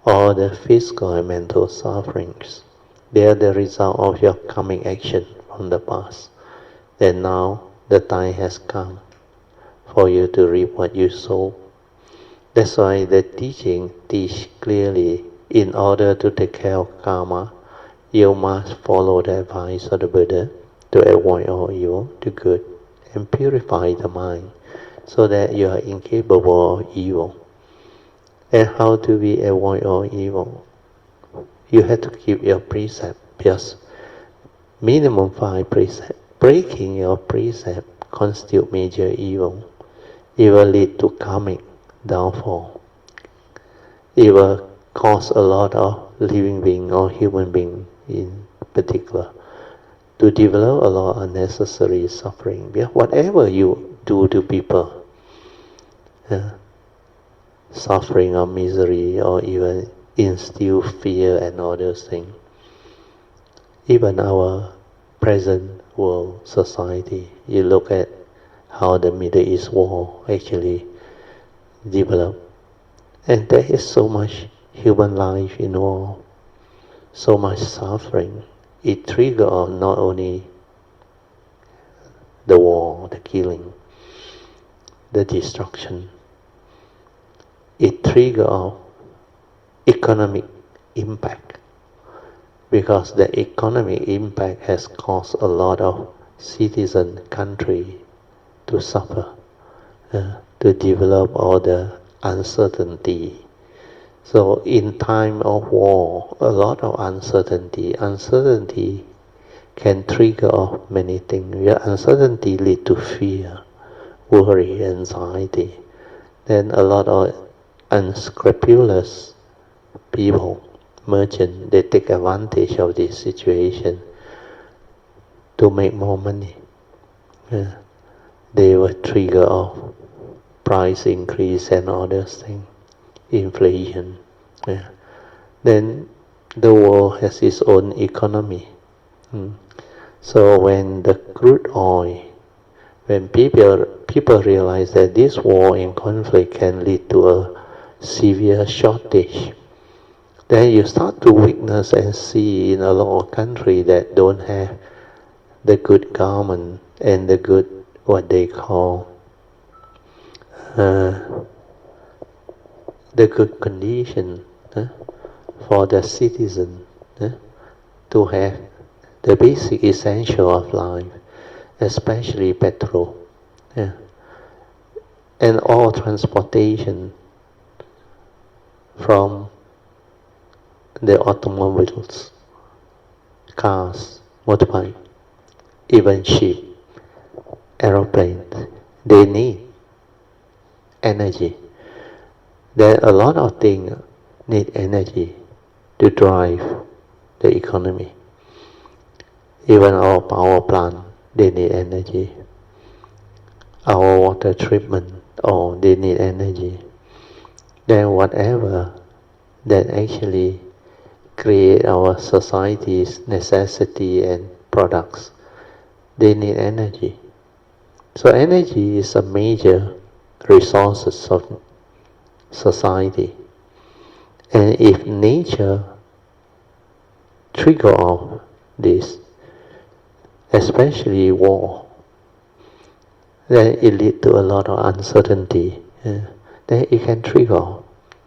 A: all the physical and mental sufferings, They are the result of your karmic action from the past. Then now the time has come for you to reap what you sow. That's why the teaching teach clearly, in order to take care of karma, you must follow the advice of the Buddha to avoid all evil, do good, and purify the mind, so that you are incapable of evil. And how do we avoid all evil? You have to keep your precept, just minimum 5 precepts. Breaking your precept constitute major evil. It will lead to karmic downfall. It will cause a lot of living being or human being in particular to develop a lot of unnecessary suffering. Because whatever you do to people, suffering or misery, or even instill fear and all those things. Even our present world society, you look at how the Middle East war actually developed, and there is so much human life involved, so much suffering. It triggers not only the war, the killing, the destruction. It triggers economic impact, because the economic impact has caused a lot of citizen country to suffer, to develop all the uncertainty. So in time of war, a lot of uncertainty. Uncertainty can trigger off many things. Uncertainty leads to fear, worry, anxiety. Then a lot of unscrupulous people, merchants, they take advantage of this situation to make more money. They will trigger off price increase and all those things, inflation. Then the world has its own economy. So when the crude oil, when people realize that this war and conflict can lead to a severe shortage, then you start to witness and see in a lot of countries that don't have the good government and the good, what they call, the good condition for the citizen to have the basic essential of life, especially petrol, and all transportation from the automobiles, cars, motorbike, even ship, aeroplanes, they need energy. There are a lot of things need energy to drive the economy. Even our power plant, they need energy. Our water treatment, they need energy. Then whatever that actually create our society's necessity and products, they need energy. So energy is a major resources of society. And if nature trigger off this, especially war, then it lead to a lot of uncertainty. Then it can trigger.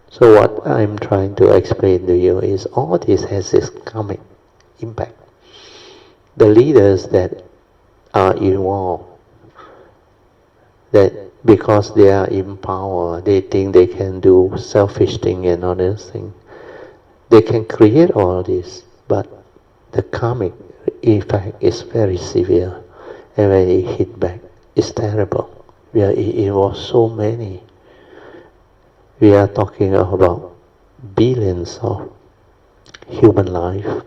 A: So what I'm trying to explain to you is all this has this karmic impact. The leaders that are involved, that because they are in power, they think they can do selfish thing and other things. They can create all this, but the karmic effect is very severe, and when it hit back, it's terrible. It involves so many. We are talking about billions of human life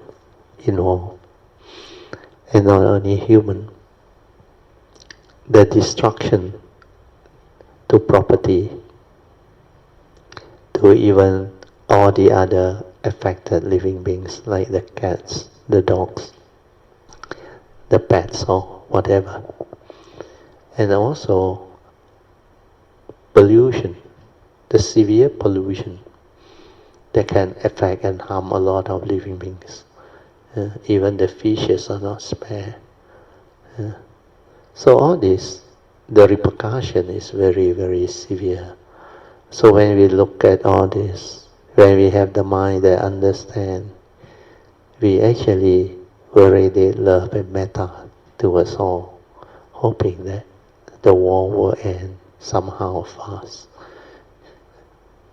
A: involved, and not only human. The destruction to property, to even all the other affected living beings like the cats, the dogs, the pets or whatever. And also pollution, the severe pollution that can affect and harm a lot of living beings. Even the fishes are not spared. So all this, the repercussion is very, very severe. So when we look at all this, when we have the mind that understand, we actually will radiate love and metta towards all, hoping that the war will end somehow fast,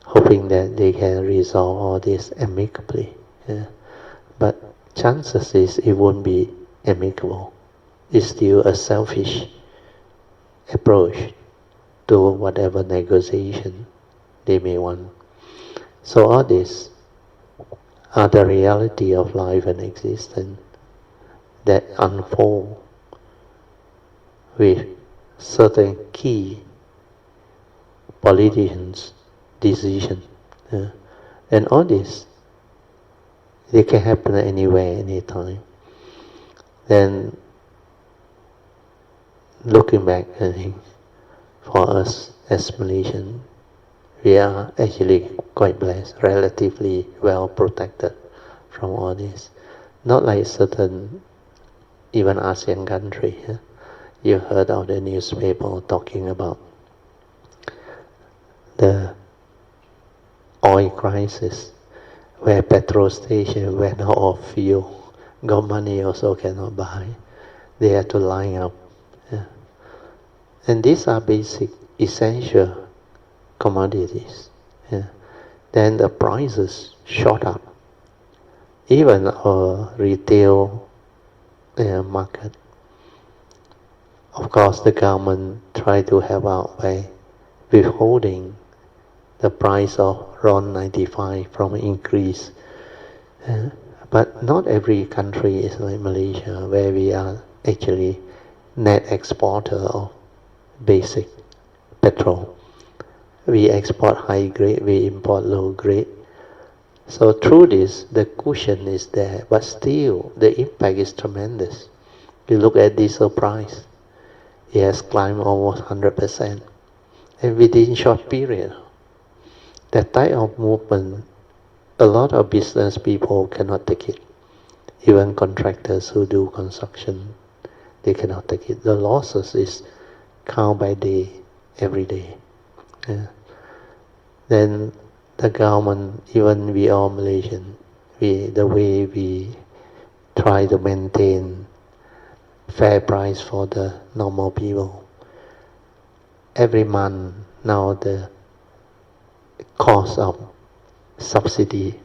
A: hoping that they can resolve all this amicably. But chances is it won't be amicable. It's still a selfish approach to whatever negotiation they may want. So all this are the reality of life and existence that unfold with certain key politicians' decision. And all this, they can happen anywhere, anytime. Then, looking back, I think, for us as Malaysians, we are actually quite blessed, relatively well protected from all this. Not like certain, even ASEAN country. You heard of the newspaper talking about the oil crisis, where petrol station went out of fuel, got money also cannot buy. They have to line up. And these are basic, essential commodities. Then the prices shot up. Even our retail market. Of course, the government tried to help out by withholding the price of RON 95 from increase. But not every country is like Malaysia, where we are actually net exporter of basic petrol. We export high grade, we import low grade. So through this, the cushion is there, but still the impact is tremendous. You look at diesel price, it has climbed almost 100%. And within short period, that type of movement, a lot of business people cannot take it. Even contractors who do construction, they cannot take it. The losses is count by day, every day. Then the government, even we all Malaysian, the way we try to maintain fair price for the normal people. Every month now the cost of subsidy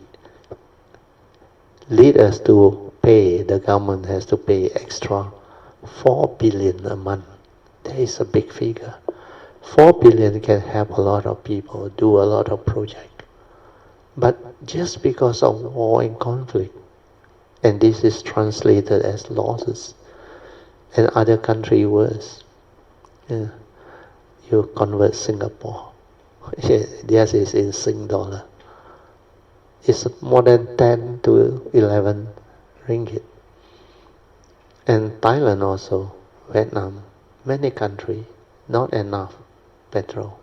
A: lead us to pay, the government has to pay extra 4 billion a month. That is a big figure. 4 billion can help a lot of people do a lot of projects. But just because of war and conflict, and this is translated as losses, and other country worse. You convert Singapore. Theirs is in Sing dollar. It's more than 10 to 11 ringgit. And Thailand also, Vietnam, many countries, not enough petrol.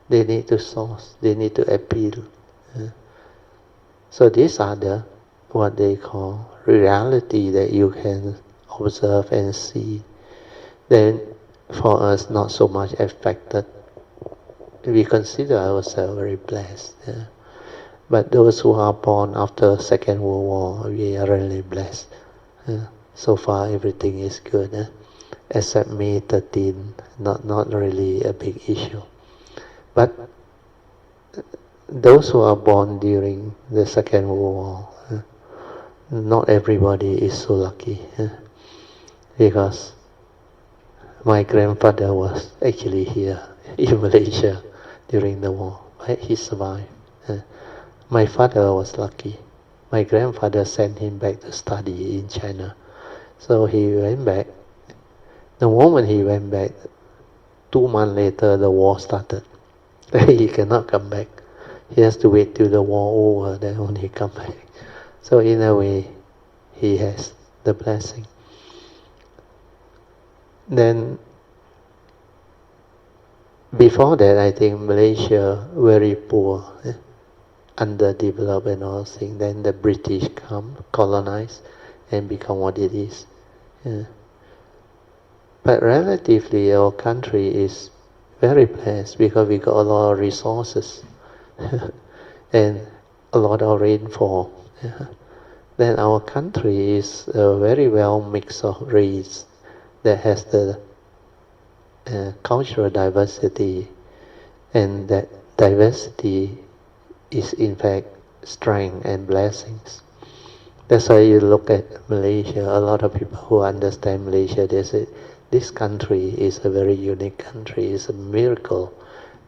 A: They need to source, they need to appeal. So these are the, what they call reality that you can observe and see. Then for us, not so much affected. We consider ourselves very blessed. But those who are born after Second World War, we are really blessed. So far everything is good. Except May 13, not really a big issue. But those who are born during the Second World War, not everybody is so lucky. Because my grandfather was actually here in Malaysia during the war, but he survived. My father was lucky. My grandfather sent him back to study in China. So he went back. The moment he went back, 2 months later the war started. He cannot come back. He has to wait till the war over, then only come back. So in a way, he has the blessing. Then, before that, I think Malaysia very poor. underdeveloped and all things. Then the British come, colonize, and become what it is. But relatively, our country is very blessed because we got a lot of resources and a lot of rainfall. Then our country is a very well mix of race that has the cultural diversity, and that diversity is in fact strength and blessings. That's why you look at Malaysia, a lot of people who understand Malaysia, they say this country is a very unique country. It's a miracle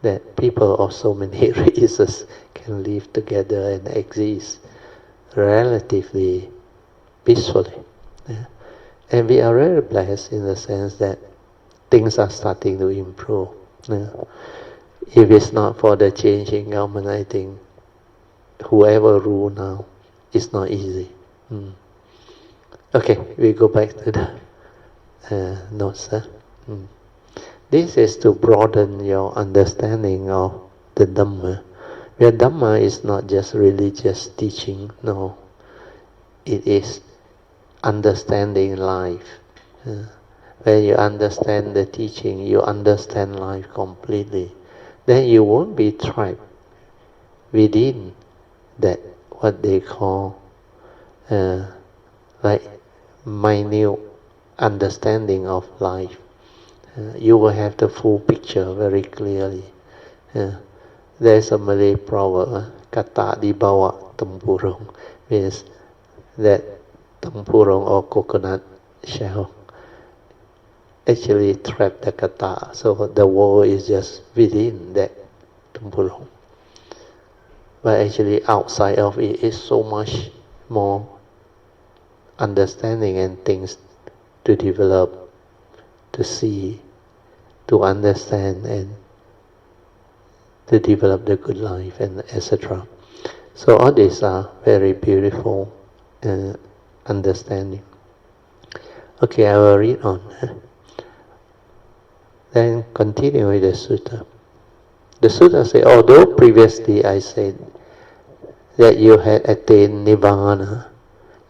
A: that people of so many races can live together and exist relatively peacefully. And we are very blessed in the sense that things are starting to improve. If it's not for the changing government, I think whoever rule now, it's not easy. Okay, we go back to the notes. This is to broaden your understanding of the Dhamma. Where Dhamma is not just religious teaching, no. It is understanding life. When you understand the teaching, you understand life completely. Then you won't be trapped within that, what they call like minute understanding of life. You will have the full picture very clearly. There's a Malay proverb, kata di bawah tempurung, means that tempurung or coconut shell actually trap the kata, so the world is just within that tempurung. But actually outside of it is so much more understanding and things to develop, to see, to understand, and to develop the good life, and etc. So all these are very beautiful understanding. Okay, I will read on. Then continue with the sutta. The sutta says, although previously I said that you had attained nirvana,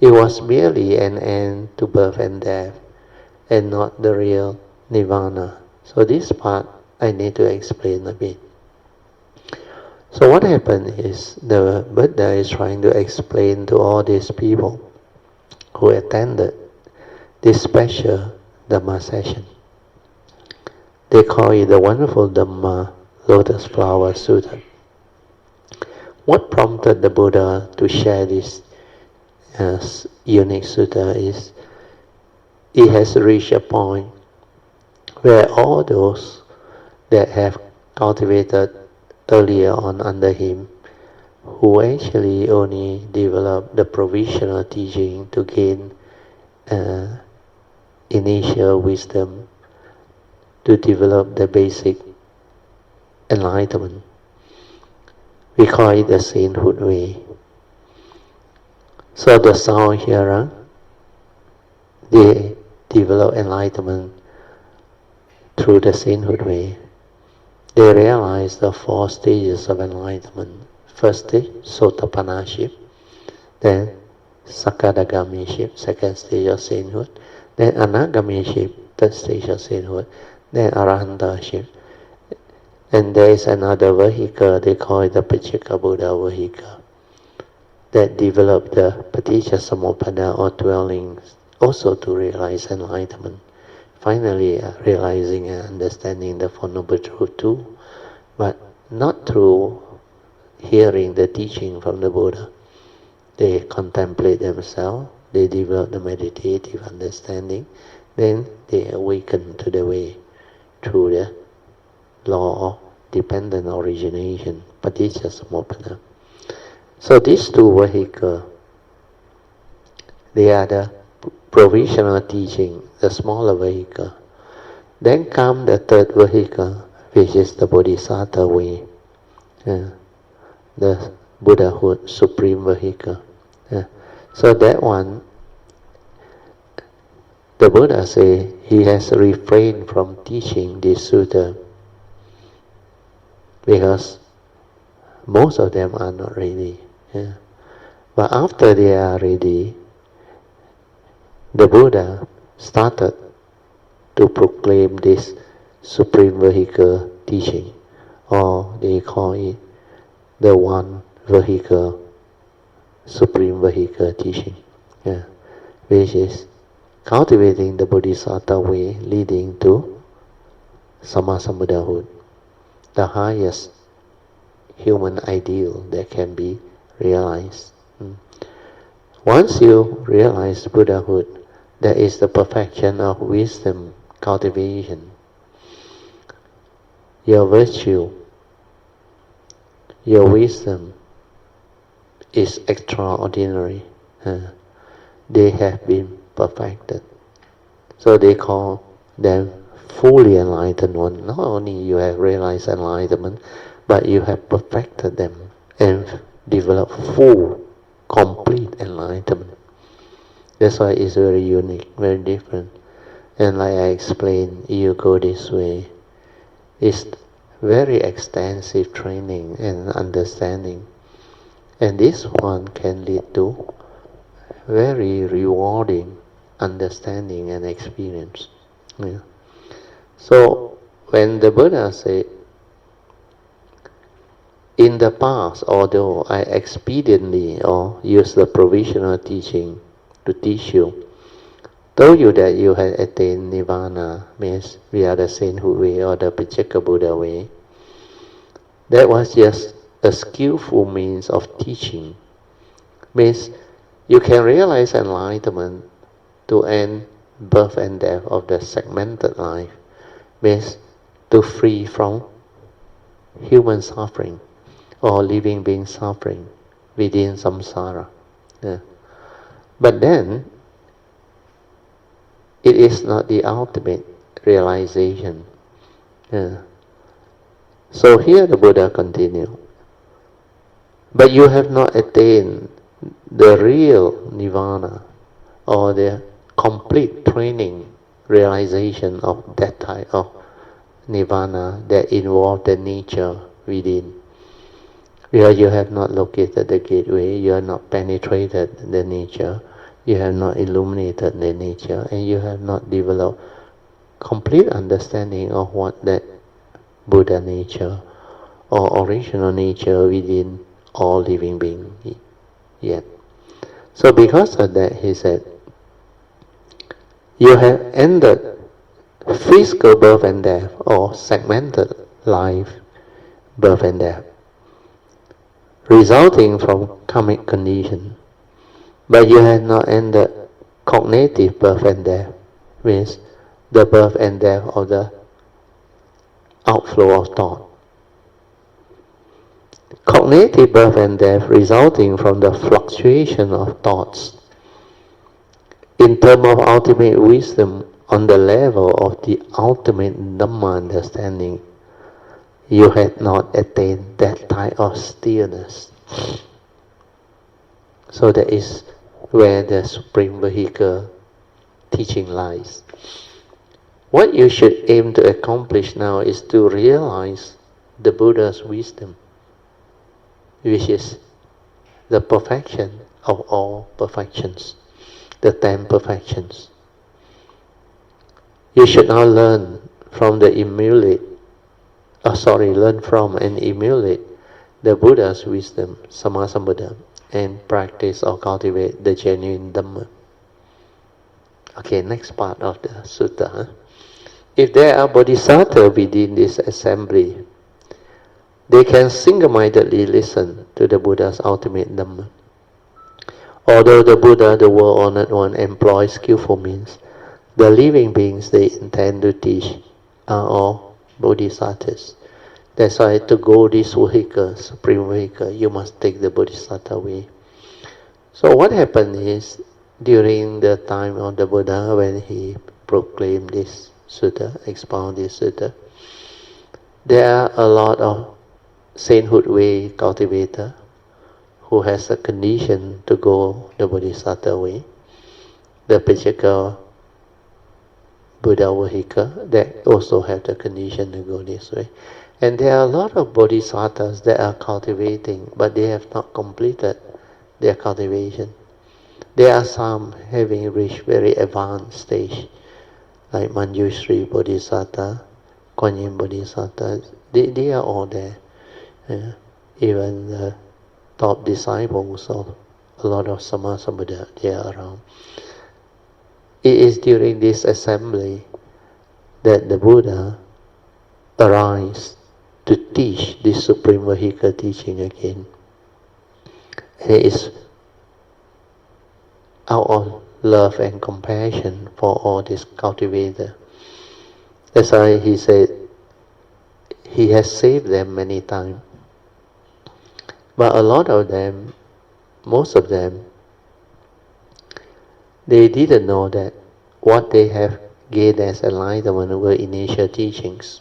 A: it was merely an end to birth and death, and not the real nirvana. So this part I need to explain a bit. So what happened is the Buddha is trying to explain to all these people who attended this special Dhamma session. They call it the wonderful Dhamma Lotus Flower Sutra. What prompted the Buddha to share this unique sutta is it has reached a point where all those that have cultivated earlier on under him, who actually only developed the provisional teaching to gain initial wisdom, to develop the basic enlightenment. We call it the sainthood way. So the sound hearer, they develop enlightenment through the sainthood way. They realize the 4 stages of enlightenment. First stage, sotapanaship. Then sakadagamiship, second stage of sainthood. Then anagamiship, third stage of sainthood. Then arahantaship. And there is another vehicle, they call it the Pachika Buddha vehicle, that develop the Paticca Samuppada or dwellings, also to realize enlightenment. Finally, realizing and understanding the Four Noble Truths too, but not through hearing the teaching from the Buddha. They contemplate themselves, they develop the meditative understanding, then they awaken to the way through the law of dependent origination, Paticca Samuppada. So these 2 vehicles, they are the provisional teaching, the smaller vehicle. Then come the 3rd vehicle, which is the Bodhisattva way, the Buddhahood supreme vehicle. So that one, the Buddha say he has refrained from teaching this sutta because most of them are not ready. Yeah. But after they are ready, the Buddha started to proclaim this supreme vehicle teaching, or they call it the one vehicle, supreme vehicle teaching, yeah, which is cultivating the Bodhisattva way leading to Sammasambuddhahood, the highest human ideal that can be realized. Once you realize Buddhahood, that is the perfection of wisdom cultivation. Your virtue, your wisdom is extraordinary. They have been perfected. So they call them fully enlightened one. Not only you have realized enlightenment, but you have perfected them and developed full, complete enlightenment. That's why it's very unique, very different. And like I explained, you go this way. It's very extensive training and understanding. And this one can lead to very rewarding understanding and experience. Yeah. So when the Buddha said, in the past, although I expediently or use the provisional teaching to teach you, told you that you had attained Nirvana, means via the sainthood way or the Pacheka Buddha way, that was just a skillful means of teaching. Means you can realize enlightenment to end birth and death of the segmented life, means to free from human suffering or living being suffering within samsara. Yeah. But then, it is not the ultimate realization. Yeah. So here the Buddha continued. But you have not attained the real nirvana or the complete training realization of that type of nirvana that involves the nature within. Where you have not located the gateway, you have not penetrated the nature, you have not illuminated the nature, and you have not developed complete understanding of what that Buddha nature or original nature within all living beings yet. So because of that, he said, you have ended physical birth and death or segmented life, birth and death, resulting from karmic condition. But you have not ended cognitive birth and death, means the birth and death of the outflow of thought. Cognitive birth and death resulting from the fluctuation of thoughts. In terms of ultimate wisdom, on the level of the ultimate Dhamma understanding, you had not attained that type of stillness. So that is where the supreme vehicle teaching lies. What you should aim to accomplish now is to realize the Buddha's wisdom, which is the perfection of all perfections, the 10 perfections. You should now learn from and emulate the Buddha's wisdom, Sammasambuddha, and practice or cultivate the genuine Dhamma. Okay, next part of the sutta. If there are bodhisattvas within this assembly, they can single-mindedly listen to the Buddha's ultimate Dhamma. Although the Buddha, the world-honored one, employs skillful means, the living beings they intend to teach are all bodhisattvas. That's why to go this vehicle, supreme vehicle, you must take the bodhisattva way. So what happened is, during the time of the Buddha, when he proclaimed this sutta, expounded this sutta, there are a lot of sainthood way cultivator who has a condition to go the bodhisattva way, the Pacheka Buddha vehicle that also have the condition to go this way. And there are a lot of bodhisattvas that are cultivating, but they have not completed their cultivation. There are some having reached very advanced stage, like Manjushri Bodhisattva, Kuan Yin Bodhisattva. They are all there. Even the top disciples of a lot of Samasa Buddha, they are around. It is during this assembly that the Buddha arrives to teach this Supreme Vehicle teaching again. And it is out of love and compassion for all these cultivators. That's why he said he has saved them many times. But a lot of them, most of them, they didn't know that what they have gained as enlightenment were initial teachings.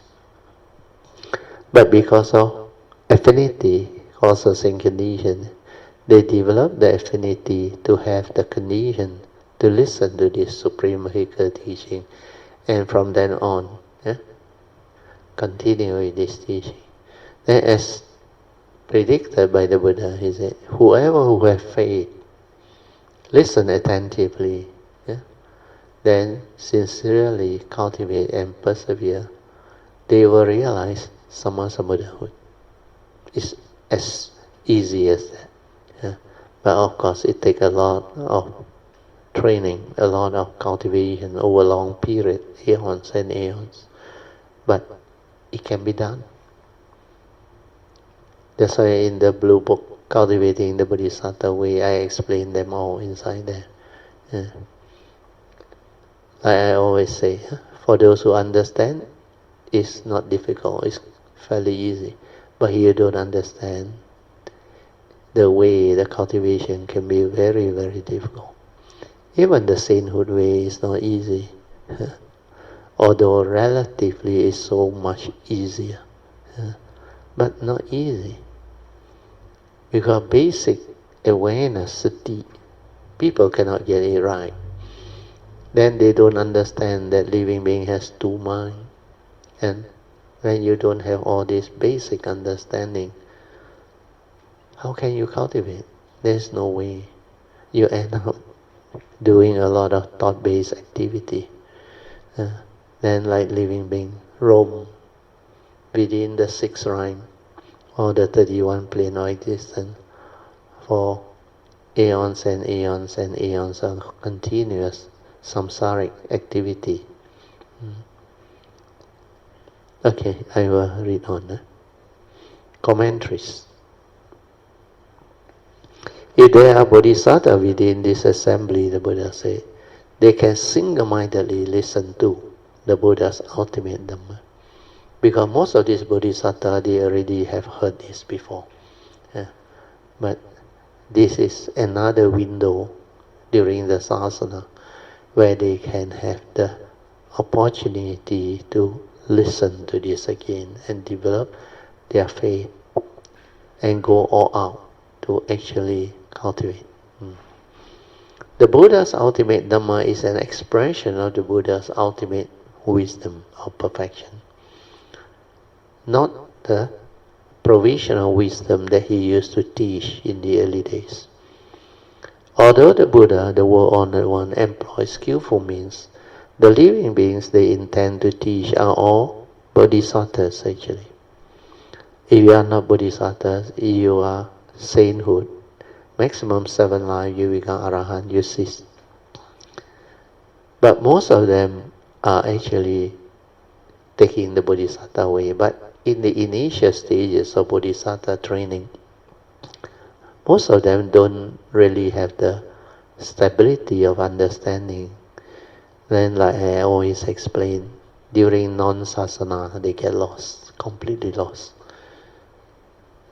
A: But because of affinity, causes and conditions, they develop the affinity to have the condition to listen to this Supreme Vehicle teaching. And from then on, continue with this teaching. Then as predicted by the Buddha, he said, whoever who has faith, listen attentively, then sincerely cultivate and persevere, they will realize Samasa Buddhahood. It's as easy as that. But of course it takes a lot of training, a lot of cultivation over a long period, aeons and aeons. But it can be done. That's why in the blue book, Cultivating the Bodhisattva Way, I explain them all inside there. Like I always say, for those who understand, it's not difficult, it's fairly easy. But you don't understand, the way, the cultivation can be very, very difficult. Even the sainthood way is not easy, although relatively it's so much easier, but not easy. Because basic awareness, sati, people cannot get it right. Then they don't understand that living being has two minds. And when you don't have all this basic understanding, how can you cultivate? There's no way. You end up doing a lot of thought-based activity. Then like living being roam within the 6 rhyme or the 31 plane of existence for aeons and aeons and aeons of continuous samsaric activity. Okay, I will read on. Commentaries. If there are bodhisattvas within this assembly, the Buddha said, they can single-mindedly listen to the Buddha's ultimate Dhamma. Because most of these bodhisattvas, they already have heard this before. But this is another window during the sasana where they can have the opportunity to listen to this again and develop their faith and go all out to actually cultivate. The Buddha's ultimate Dhamma is an expression of the Buddha's ultimate wisdom or perfection, not the provisional wisdom that he used to teach in the early days. Although the Buddha, the world-honored one, employs skillful means, the living beings they intend to teach are all bodhisattvas actually. If you are not bodhisattvas, you are sainthood. Maximum 7 lives, you become arahant, you cease. But most of them are actually taking the bodhisattva way. But in the initial stages of bodhisattva training, most of them don't really have the stability of understanding. Then, like I always explain, during non-sasana, they get lost, completely lost.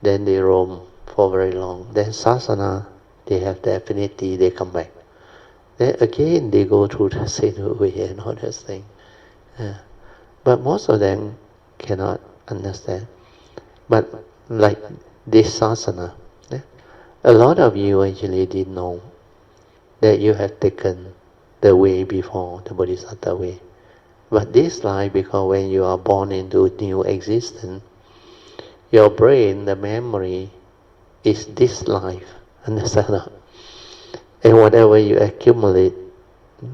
A: Then they roam for very long. Then sasana, they have the affinity, they come back. Then again, they go through the same way and all those things. But most of them cannot understand. But like this sasana, a lot of you actually didn't know that you have taken the way before, the bodhisattva way. But this life, because when you are born into new existence, Your brain, the memory, is this life. Understand that? And whatever you accumulate,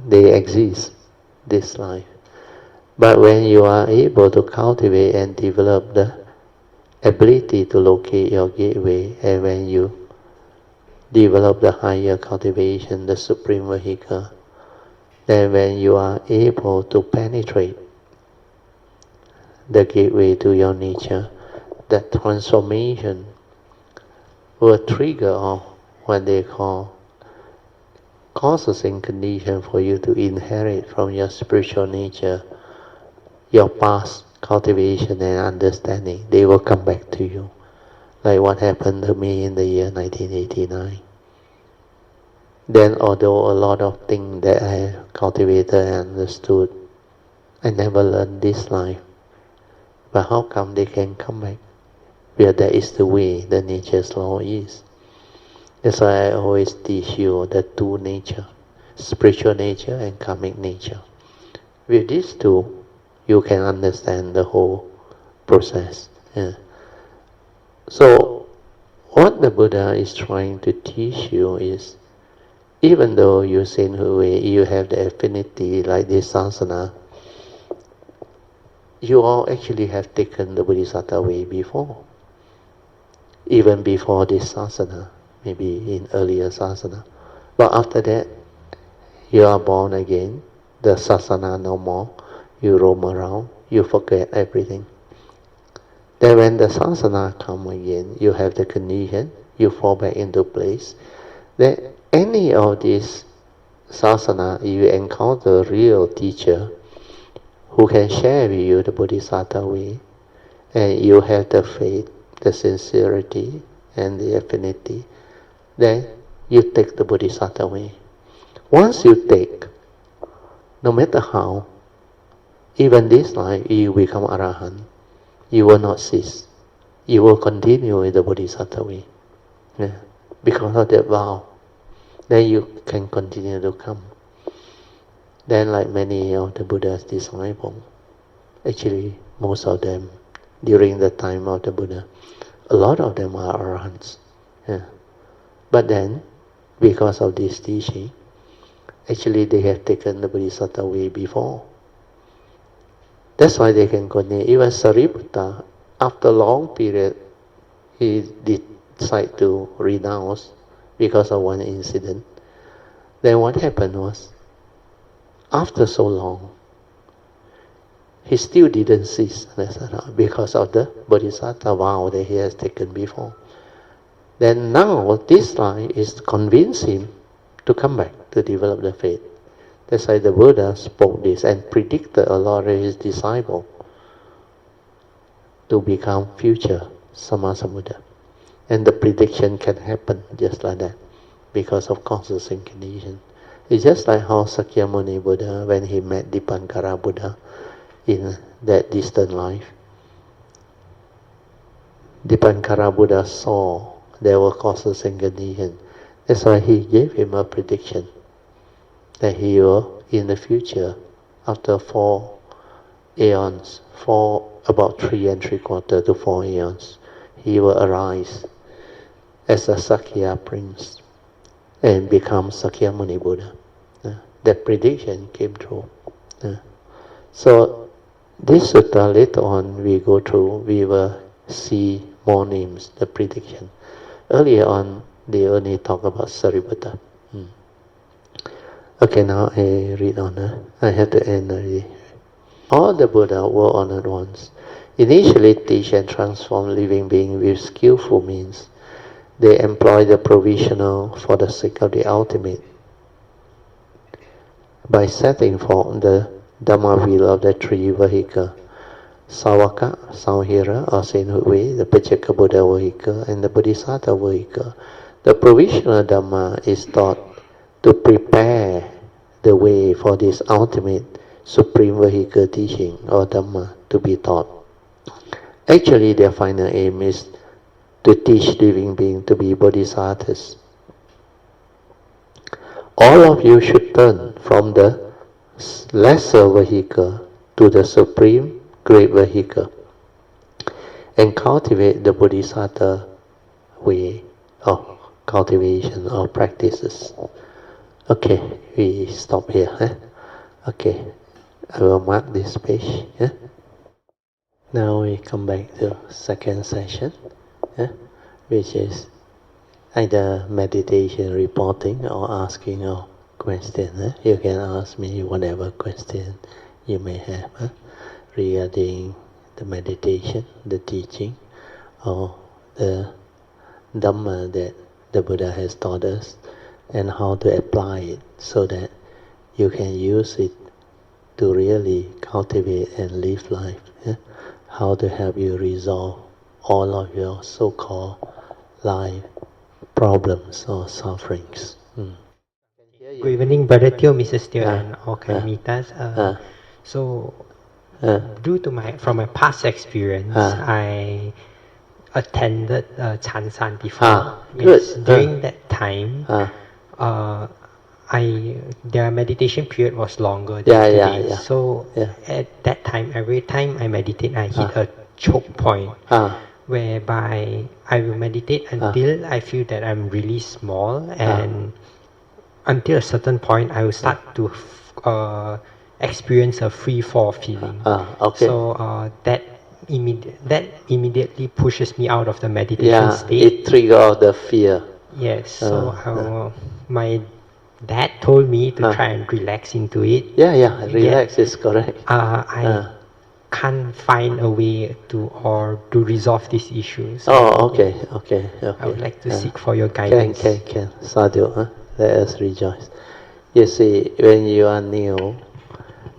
A: they exist, this life. But when you are able to cultivate and develop the ability to locate your gateway, and when you develop the higher cultivation, the supreme vehicle, then when you are able to penetrate the gateway to your nature, that transformation will trigger off what they call causes and conditions for you to inherit from your spiritual nature, your past cultivation and understanding. They will come back to you. Like what happened to me in the year 1989. Then although a lot of things that I cultivated and understood, I never learned this life. But how come they can come back? Where that is the way the nature's law is. That's why I always teach you the two nature, spiritual nature and karmic nature. With these two, you can understand the whole process. Yeah. So, what the Buddha is trying to teach you is, even though you sin away, you have the affinity like this sasana, you all actually have taken the Bodhisattva way before. Even before this sasana, maybe in earlier sasana. But after that, you are born again, the sasana no more, you roam around, you forget everything. Then when the sasana come again, you have the condition, you fall back into place. Then any of these sasana, you encounter a real teacher who can share with you the Bodhisattva way, and you have the faith, the sincerity, and the affinity, then you take the Bodhisattva way. Once you take, no matter how, even this life, you become Arahant, you will not cease. You will continue with the Bodhisattva way. Yeah. Because of that vow, then you can continue to come. Then like many of the Buddha's disciples, actually most of them, during the time of the Buddha, a lot of them are Arahants. Yeah. But then, because of this teaching, actually they have taken the Bodhisattva way before. That's why they can continue. Even Sariputta, after a long period, he decided to renounce because of one incident. Then what happened was, after so long, he still didn't cease because of the Bodhisattva vow that he has taken before. Then now this life is to convince him to come back to develop the faith. That's why the Buddha spoke this and predicted a lot of his disciples to become future Sammasambuddha. And the prediction can happen just like that because of causes and conditions. It's just like how Sakyamuni Buddha, when he met Dipankara Buddha in that distant life, Dipankara Buddha saw there were causes and conditions. That's why he gave him a prediction that he will, in the future, after 4 aeons, about 3 3/4 to 4 aeons, he will arise as a Sakya prince and become Sakyamuni Buddha. That prediction came true. So this sutta later on we go through, we will see more names, the prediction. Earlier on, they only talk about Sariputta. Okay, now I read on. I have to end already. All the Buddha were honored ones. Initially teach and transform living beings with skillful means. They employ the provisional for the sake of the ultimate. By setting forth the Dhamma wheel of the 3 vehicles, Savaka, Samhira or sainthood way, the Pacceka Buddha vehicle, and the Bodhisattva vehicle. The provisional Dhamma is taught to prepare the way for this ultimate supreme vehicle teaching or Dhamma to be taught. Actually, their final aim is to teach living beings to be bodhisattvas. All of you should turn from the lesser vehicle to the supreme great vehicle. and cultivate the Bodhisattva way of cultivation or practices. Okay, we stop here. Okay, I will mark this page. Now we come back to second session, which is either meditation reporting or asking a question. You can ask me whatever question you may have regarding the meditation, the teaching, or the Dhamma that the Buddha has taught us, and how to apply it so that you can use it to really cultivate and live life. How to help you resolve all of your so-called life problems or sufferings.
B: Good evening, Brother Teo, Mrs. Teo, and all Karmitas. So, from my past experience, I attended Chansan before. Yes, during that time, their meditation period was longer than today. So at that time, every time I meditate, I hit a choke point whereby I will meditate until I feel that I'm really small, and until a certain point, I will start to experience a free fall feeling. So that immediately pushes me out of the meditation state.
A: It triggers the fear.
B: Yes. So my dad told me to try and relax into it.
A: Relax is correct.
B: I can't find a way to resolve these issues.
A: Okay.
B: I would like to seek for your guidance.
A: Can. Sadhu, let us rejoice. You see, when you are new,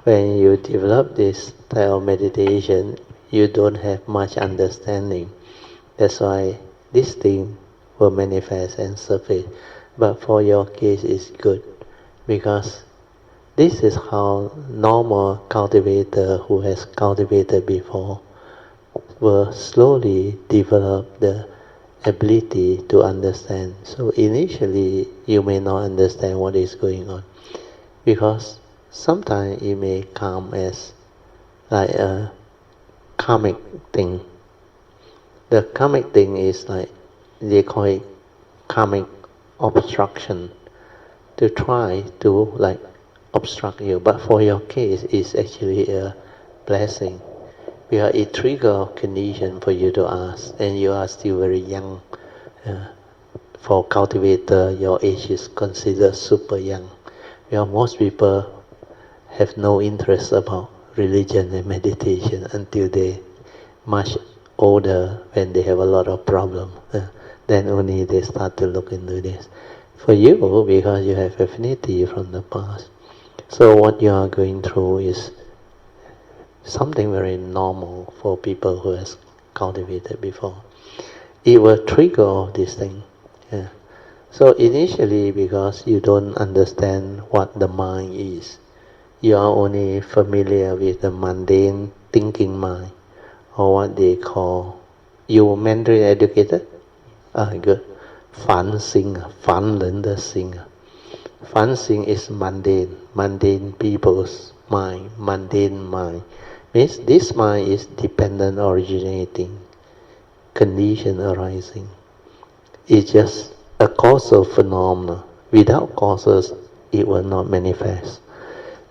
A: when you develop this type of meditation, you don't have much understanding. That's why this thing will manifest and surface. But for your case, it's good, because this is how normal cultivator who has cultivated before will slowly develop the ability to understand. So initially, you may not understand what is going on, because sometimes it may come as like a karmic thing. The karmic thing is like, they call it karmic obstruction, to try to like obstruct you. But for your case, it's actually a blessing, because it triggers a condition for you to ask, and you are still very young. For cultivator, your age is considered super young. Because most people have no interest about religion and meditation until they much older, when they have a lot of problems. Then only they start to look into this. For you, because you have affinity from the past, so what you are going through is something very normal for people who has cultivated before. It will trigger all these things. So initially, because you don't understand what the mind is, you are only familiar with the mundane thinking mind, or what they call, you Mandarin educated? Good. 凡心, 凡人的心. 凡心 is mundane people's mind, mundane mind. Means this mind is dependent originating, condition arising. It's just a causal phenomena. Without causes, it will not manifest.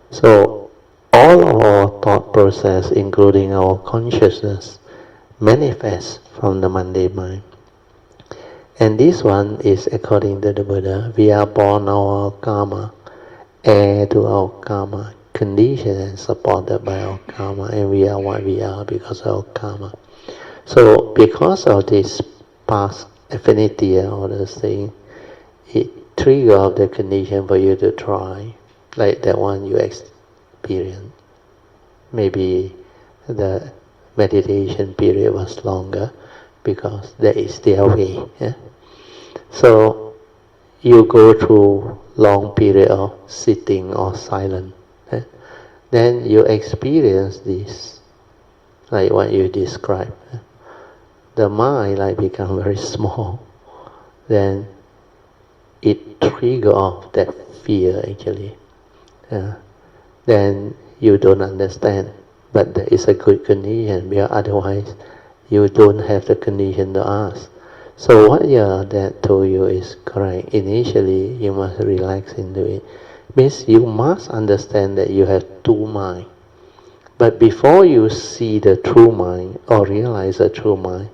A: So all of our thought process, including our consciousness, manifests from the mundane mind. And this one is, according to the Buddha, we are born our karma, heir to our karma, conditioned and supported by our karma, and we are what we are because of our karma. So because of this past affinity and all those things, it triggers the condition for you to try, like that one you experienced. Maybe the meditation period was longer, because that is their way. So you go through long period of sitting or silent. Then you experience this, like what you described. The mind like become very small. Then it trigger off that fear actually. Then you don't understand, but that is a good condition, because otherwise you don't have the condition to ask. So what your dad told you is correct. Initially, you must relax into it. Means you must understand that you have two minds. But before you see the true mind or realize the true mind,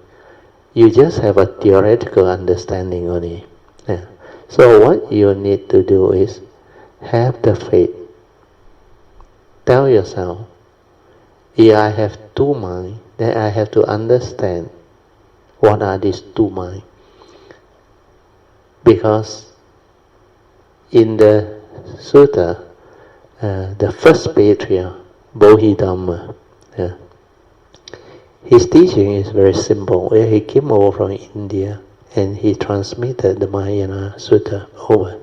A: you just have a theoretical understanding on it. Yeah. So what you need to do is have the faith. Tell yourself, if I have two minds, then I have to understand what are these two minds. Because in the sutta, the first patriarch, Bodhidharma, his teaching is very simple. He came over from India and he transmitted the Mahayana Sutta over.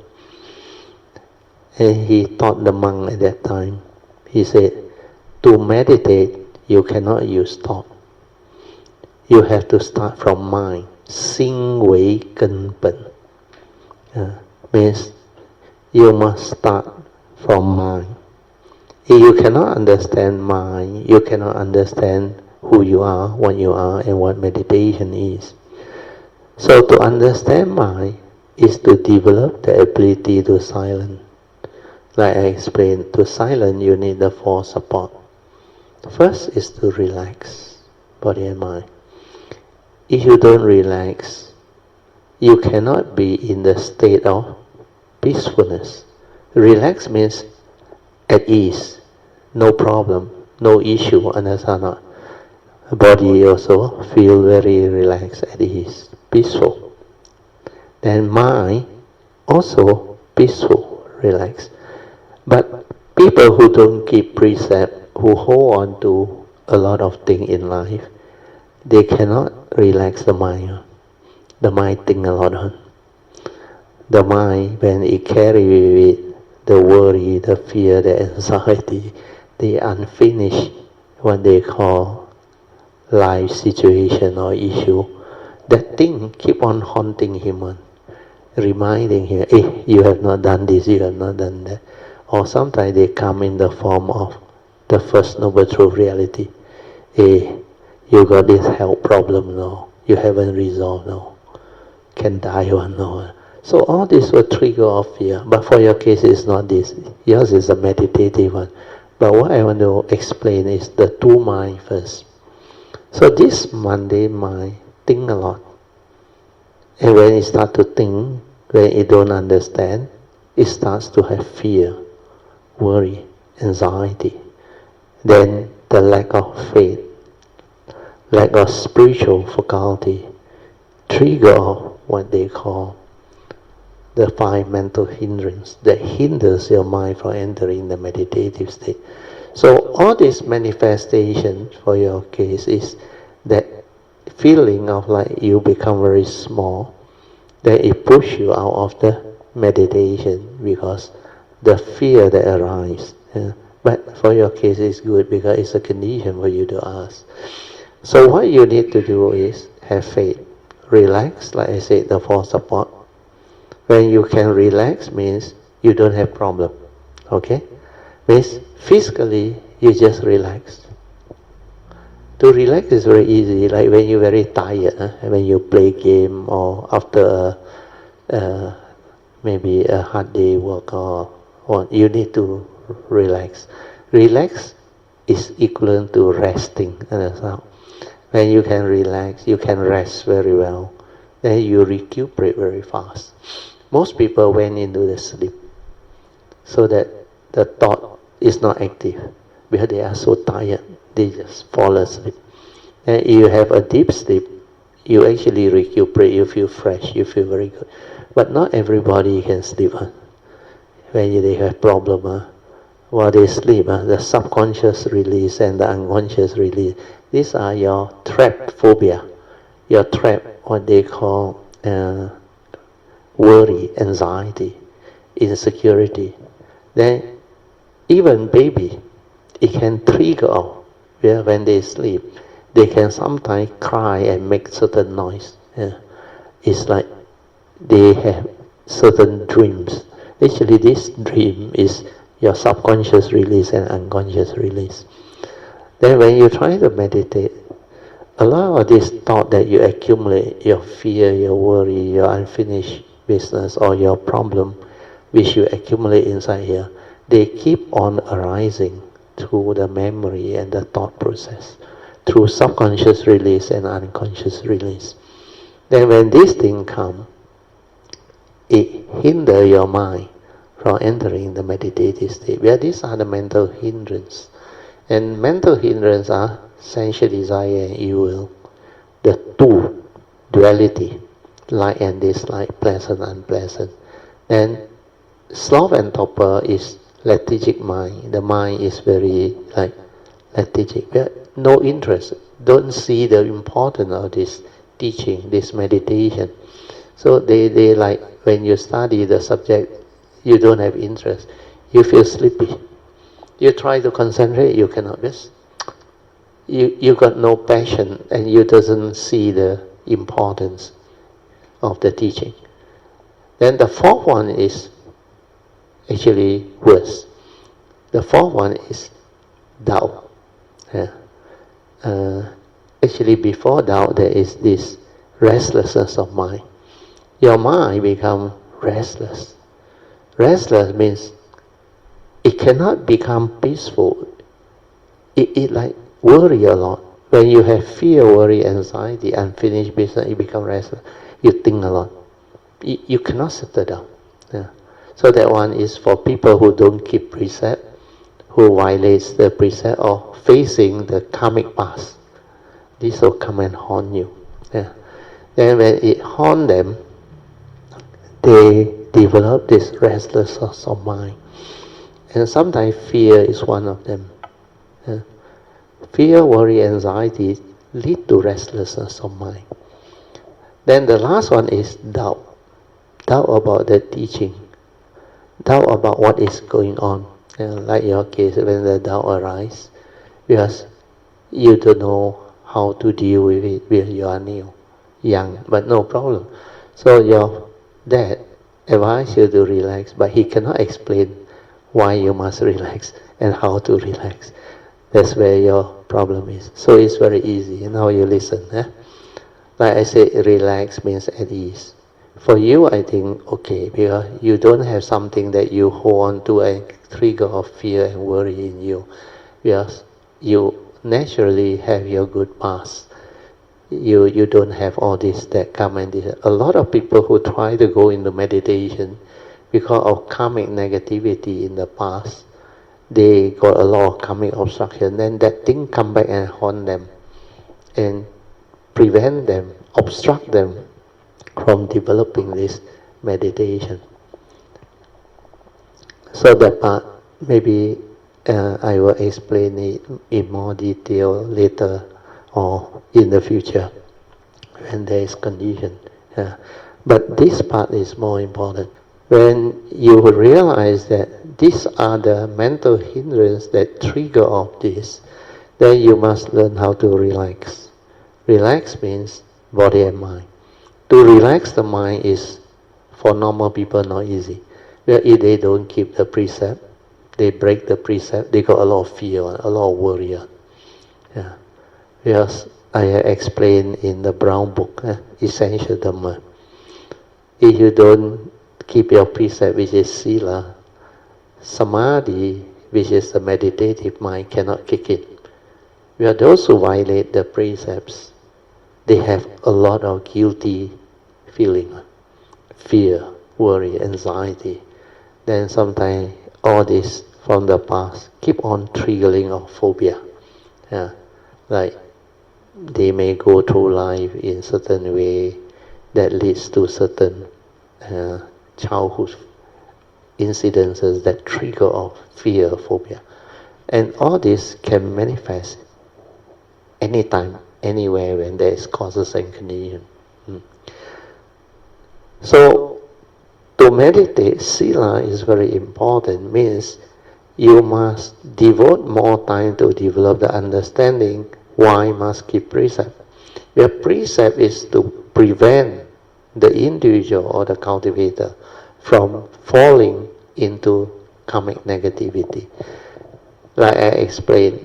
A: And he taught the monk at that time. He said, to meditate, you cannot use thought. You have to start from mind. Sinh Wei根本. Means you must start from mind. If you cannot understand mind, you cannot understand who you are, what you are, and what meditation is. So to understand mind is to develop the ability to silence. Like I explained, to silence you need the four support. First is to relax body and mind. If you don't relax, you cannot be in the state of peacefulness. Relax means at ease, no problem, no issue, understand? Body also feel very relaxed, at ease, peaceful. Then mind also peaceful, relaxed. But people who don't keep precept, who hold on to a lot of things in life, they cannot relax the mind. The mind think a lot. The mind, when it carry with the worry, the fear, the anxiety, the unfinished, what they call life situation or issue, that thing keep on haunting him, reminding him, hey, you have not done this, you have not done that. Or sometimes they come in the form of the first noble truth reality. Hey, you got this health problem, no, you haven't resolved, no, can die one, no. So all this will trigger off fear, but for your case it's not this. Yours is a meditative one. But what I want to explain is the two mind first. So this mundane mind think a lot. And when it starts to think, when it don't understand, it starts to have fear, worry, anxiety. Then the lack of faith, lack of spiritual faculty, trigger of what they call the five mental hindrances that hinders your mind from entering the meditative state. So all these manifestations for your case is that feeling of like you become very small, that it pushes you out of the meditation because the fear that arises. But for your case it's good because it's a condition for you to ask. So what you need to do is have faith. Relax, like I said, the four support. When you can relax means you don't have problem. Okay? Means physically you just relax. To relax is very easy, like when you're very tired, when you play game or after maybe a hard day work or what, you need to relax. Relax is equivalent to resting. When you can relax, you can rest very well. Then you recuperate very fast. Most people went into the sleep so that the thought is not active because they are so tired, they just fall asleep. And if you have a deep sleep, you actually recuperate, you feel fresh, you feel very good. But not everybody can sleep. When they have problem, while they sleep, the subconscious release and the unconscious release, these are your trap phobia, your trap, what they call worry, anxiety, insecurity. Then even baby, it can trigger off. When they sleep, they can sometimes cry and make certain noise. It's like they have certain dreams. Actually, this dream is your subconscious release and unconscious release. Then when you try to meditate, a lot of this thought that you accumulate, your fear, your worry, your unfinished business, or your problem, which you accumulate inside here, they keep on arising through the memory and the thought process, through subconscious release and unconscious release. Then when this thing come, it hinder your mind from entering the meditative state. Where these are the mental hindrance. And mental hindrance are sensual desire and evil, the two, duality, like and dislike, pleasant, unpleasant. And sloth and torpor is lethargic mind. The mind is very lethargic. No interest. Don't see the importance of this teaching, this meditation. So they like, when you study the subject, you don't have interest. You feel sleepy. You try to concentrate, you cannot. Yes? You got no passion, and you doesn't see the importance of the teaching. Then the fourth one is actually worse. The fourth one is doubt. Actually, before doubt, there is this restlessness of mind. Your mind becomes restless. Restless means it cannot become peaceful. It like worry a lot. When you have fear, worry, anxiety, unfinished business, you become restless. You think a lot. You cannot settle down. Yeah. So that one is for people who don't keep precept, who violates the precept, or facing the karmic past. This will come and haunt you. Yeah. Then when it haunt them, they develop this restlessness of mind. And sometimes fear is one of them. Yeah. Fear, worry, anxiety lead to restlessness of mind. Then the last one is doubt. Doubt about the teaching. Doubt about what is going on. Like your case, when the doubt arises, because you don't know how to deal with it when you are new, young, but no problem. So your dad advised you to relax, but he cannot explain why you must relax and how to relax. That's where your problem is. So it's very easy. Now you listen. Like I say, relax means at ease. For you, I think, okay, because you don't have something that you hold on to a trigger of fear and worry in you. Because you naturally have your good past. You don't have all this that come and this. A lot of people who try to go into meditation because of karmic negativity in the past, they got a lot of karmic obstruction. Then that thing come back and haunt them and prevent them, obstruct them from developing this meditation. So that part, maybe I will explain it in more detail later or in the future when there is condition. But this part is more important. When you realize that these are the mental hindrances that trigger all this, then you must learn how to relax. Relax means body and mind. To relax the mind is, for normal people, not easy. If they don't keep the precept, they break the precept, they got a lot of fear, a lot of worry. Because I explained in the brown book, Essential Dhamma. If you don't keep your precept, which is sila, samadhi, which is the meditative mind, cannot kick in. Where those who violate the precepts, they have a lot of guilty feeling, fear, worry, anxiety. Then sometimes all this from the past keep on triggering of phobia. Like they may go through life in certain way that leads to certain childhood incidences that trigger of fear, phobia. And all this can manifest anytime, anywhere when there is causes and condition. So, to meditate, sila is very important, means you must devote more time to develop the understanding why must keep precept. Your precept is to prevent the individual or the cultivator from falling into karmic negativity. Like I explained,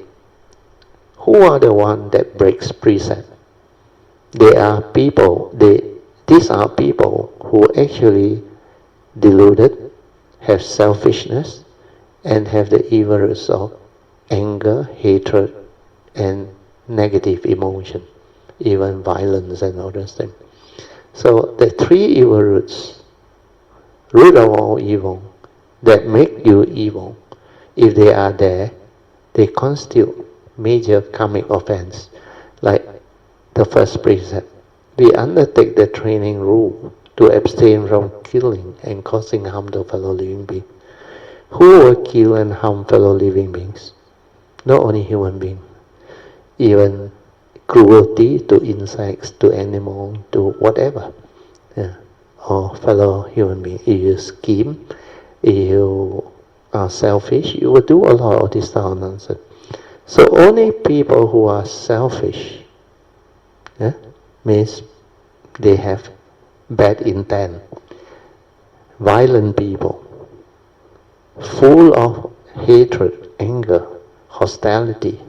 A: who are the one that breaks precept? They are people, these are people who actually deluded, have selfishness, and have the evil roots of anger, hatred, and negative emotion, even violence and all those things. So the three evil roots, root of all evil, that make you evil, if they are there, they constitute major karmic offense. Like the first precept, we undertake the training rule to abstain from killing and causing harm to fellow living beings. Who will kill and harm fellow living beings? Not only human beings, even cruelty to insects, to animals, to whatever, or fellow human beings. If you scheme, if you are selfish, you will do a lot of this kind of nonsense. So only people who are selfish, means they have bad intent, violent people, full of hatred, anger, hostility,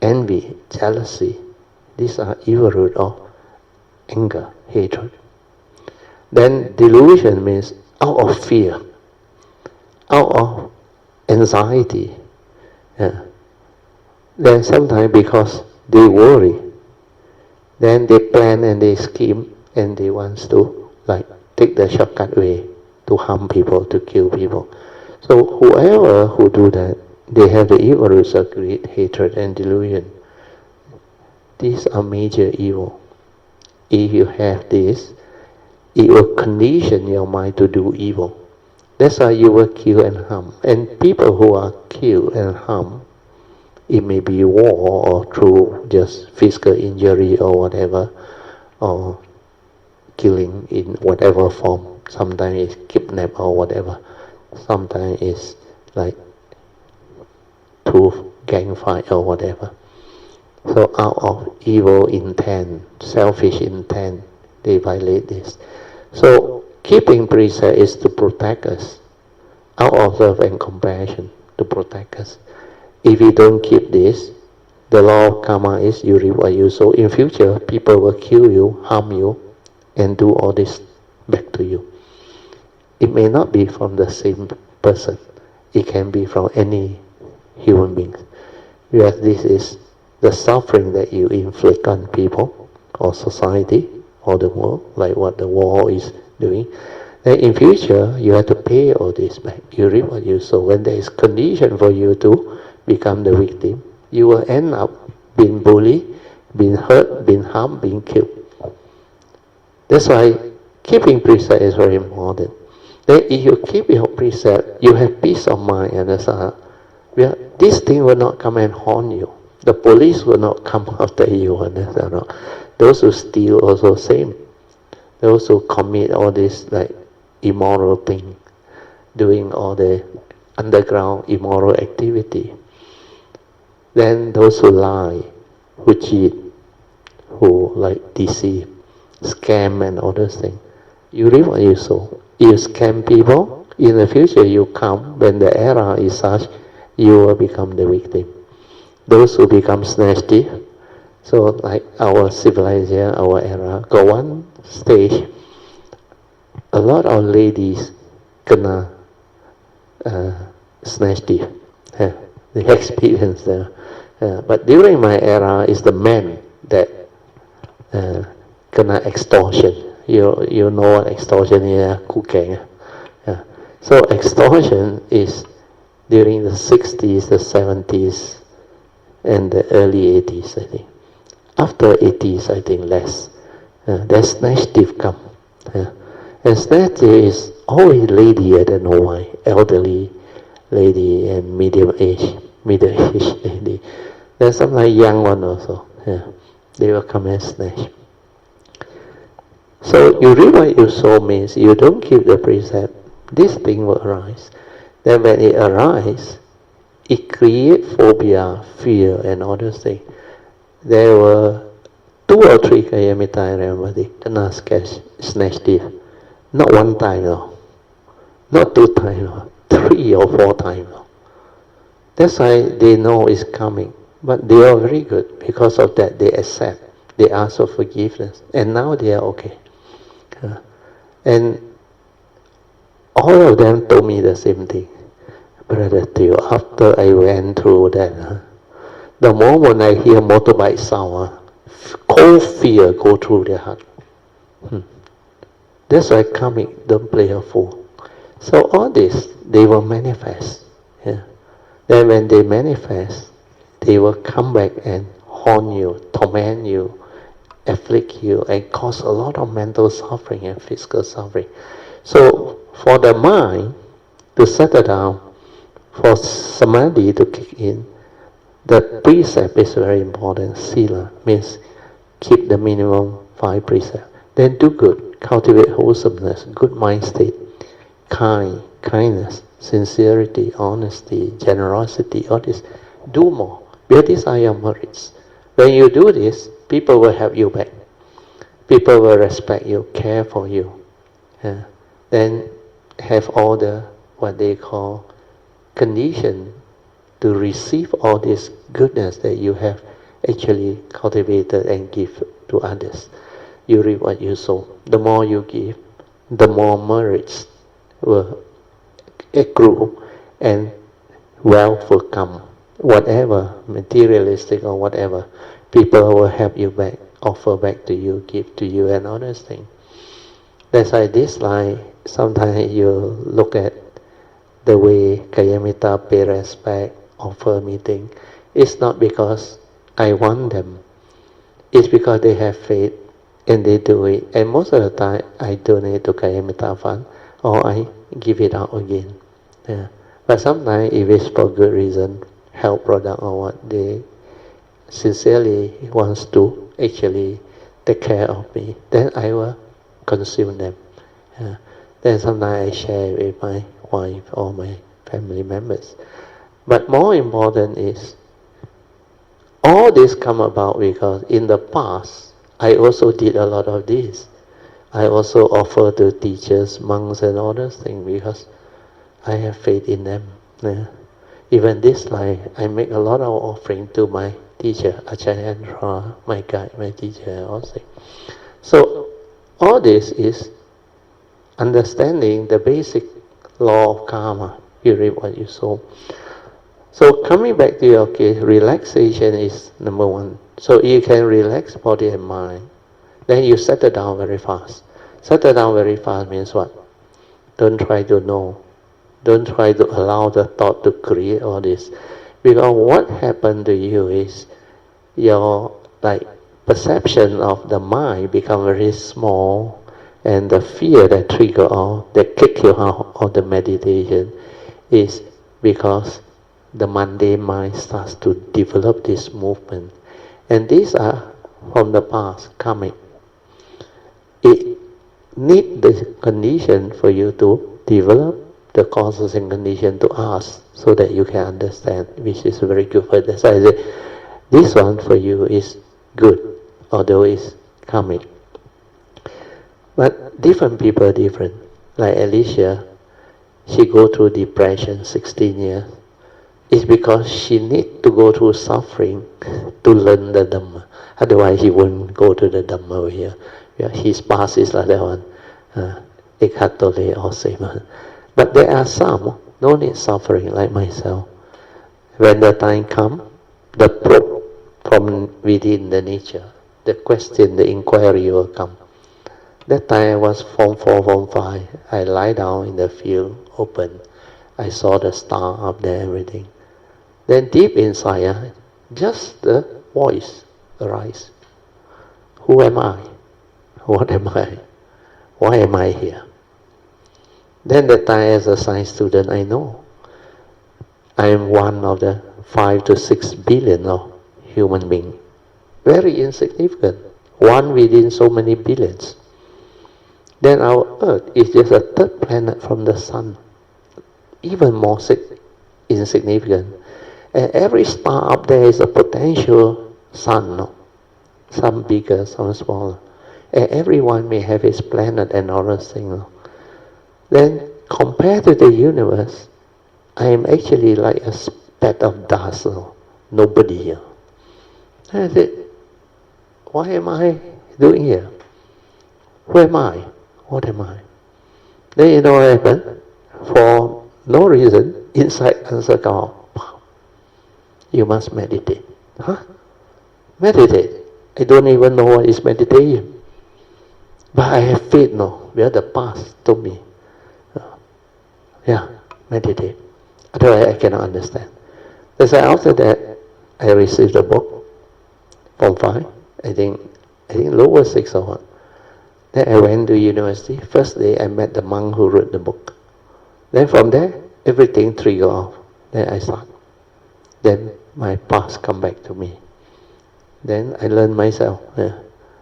A: envy, jealousy. These are evil root of anger, hatred. Then delusion means out of fear, out of anxiety. Then sometimes because they worry, then they plan and they scheme and they want to take the shortcut way to harm people, to kill people. So whoever who do that, they have the evil roots of greed, hatred, and delusion. These are major evil. If you have this, it will condition your mind to do evil. That's why you will kill and harm. And people who are killed and harmed, it may be war or through just physical injury or whatever, or killing in whatever form. Sometimes it's kidnap or whatever. Sometimes it's like through gang fight or whatever. So out of evil intent, selfish intent, they violate this. So keeping precept is to protect us, out of love and compassion, to protect us. If you don't keep this, the law of karma is you reap what you sow. In future, people will kill you, harm you, and do all this back to you. It may not be from the same person. It can be from any human being. Because this is the suffering that you inflict on people, or society, or the world, like what the war is doing. Then in future, you have to pay all this back. You reap what you sow. When there is condition for you to become the victim, you will end up being bullied, being hurt, being harmed, being killed. That's why keeping precept is very important. Then if you keep your precept, you have peace of mind, and this thing will not come and haunt you. The police will not come after you, understand? Those who steal also same. Those who commit all this immoral thing, doing all the underground immoral activity. Then those who lie, who cheat, who deceive, scam and all those things. You reap what you sow. You scam people, in the future you come, when the era is such, you will become the victim. Those who become snatch thief, so like our civilization, our era, got one stage, a lot of ladies kena snatch thief. The experience there. But during my era, it's the men that kena extortion. You know what extortion is, kukeng. So extortion is during the 60s, the 70s, and the early 80s, I think. After 80s, I think less. Then snatch thief come. And snatch thief is always lady, I don't know why, elderly lady and middle-aged lady. There's some young one also. They will come and snatch. So you reap what you sow means you don't keep the precept, this thing will arise. Then when it arises, it creates phobia, fear, and all those things. There were 2 or 3 Kayamita, I remember, they kena snatch thief. Not one time, no. Not 2 times, no. 3 or 4 times. No. That's why they know it's coming. But they are very good. Because of that, they accept. They asked for forgiveness, and now they are okay. And all of them told me the same thing. Brother Theo, after I went through that, the moment I hear motorbike sound, cold fear go through their heart. That's why karmic don't play a fool. So all this, they will manifest. Yeah. Then when they manifest, they will come back and haunt you, torment you, afflict you, and cause a lot of mental suffering and physical suffering. So for the mind to settle down, for samadhi to kick in, the precept is very important. Sila means keep the minimum 5 precepts. Then do good, cultivate wholesomeness, good mind state, kindness, sincerity, honesty, generosity, all this. Do more, because these are your merits. When you do this, people will have you back. People will respect you, care for you. Then have all the, what they call, condition to receive all this goodness that you have actually cultivated and give to others. You reap what you sow. The more you give, the more merits will accrue and wealth will come. Whatever, materialistic or whatever, people will help you back, offer back to you, give to you, and all those things. That's why this line, sometimes you look at the way Kayamita pay respect, offer me things. It's not because I want them. It's because they have faith and they do it. And most of the time, I donate to Kayamita Fund or I give it out again. But sometimes, if it's for good reason, health product or what, they sincerely wants to actually take care of me, then I will consume them. Then sometimes I share with my wife or my family members. But more important is, all this come about because in the past, I also did a lot of this. I also offer to teachers, monks and all those things because I have faith in them. Even this life, I make a lot of offering to my teacher, Acharya, my guide, my teacher also. So all this is understanding the basic law of karma. You reap what you sow. So coming back to your case, relaxation is number one. So you can relax body and mind. Then you settle down very fast. Settle down very fast means what? Don't try to know. Don't try to allow the thought to create all this. Because what happened to you is your perception of the mind become very small, and the fear that trigger all, that kick you out of the meditation is because the mundane mind starts to develop this movement. And these are from the past, karmic. It needs the condition for you to develop the causes and condition to ask so that you can understand, which is very good for this. I say, this one for you is good, although it's karmic. But different people are different. Like Alicia, she go through depression 16 years. It's because she need to go through suffering to learn the Dhamma. Otherwise, he wouldn't go to the Dhamma over here. His past is like that one. Eckhart Tolle or same. But there are some, no need suffering, like myself. When the time comes, the probe from within the nature, the question, the inquiry will come. That time I was Form 4, Form 5. I lie down in the field, open. I saw the star up there, everything. Then deep inside, just the voice arise. Who am I? What am I? Why am I here? Then that time as a science student, I know I am one of the 5 to 6 billion of human beings. Very insignificant. One within so many billions. Then our Earth is just a third planet from the Sun. Even more insignificant. And every star up there is a potential sun. No? Some bigger, some smaller. And everyone may have his planet and all those things. No? Then compared to the universe, I am actually like a speck of dust. No? Nobody here. And I said, Why am I doing here? Who am I? What am I? Then you know what happened? For no reason, inside answer come out. You must meditate. Huh? Meditate. I don't even know what is meditation. But I have faith now. Where the past told me. Meditate. Otherwise I cannot understand. That's why after that, I received a book from 5. I think lower 6 or what. Then I went to university. First day I met the monk who wrote the book. Then from there, everything triggered off. Then I start. Then my past come back to me. Then I learn myself.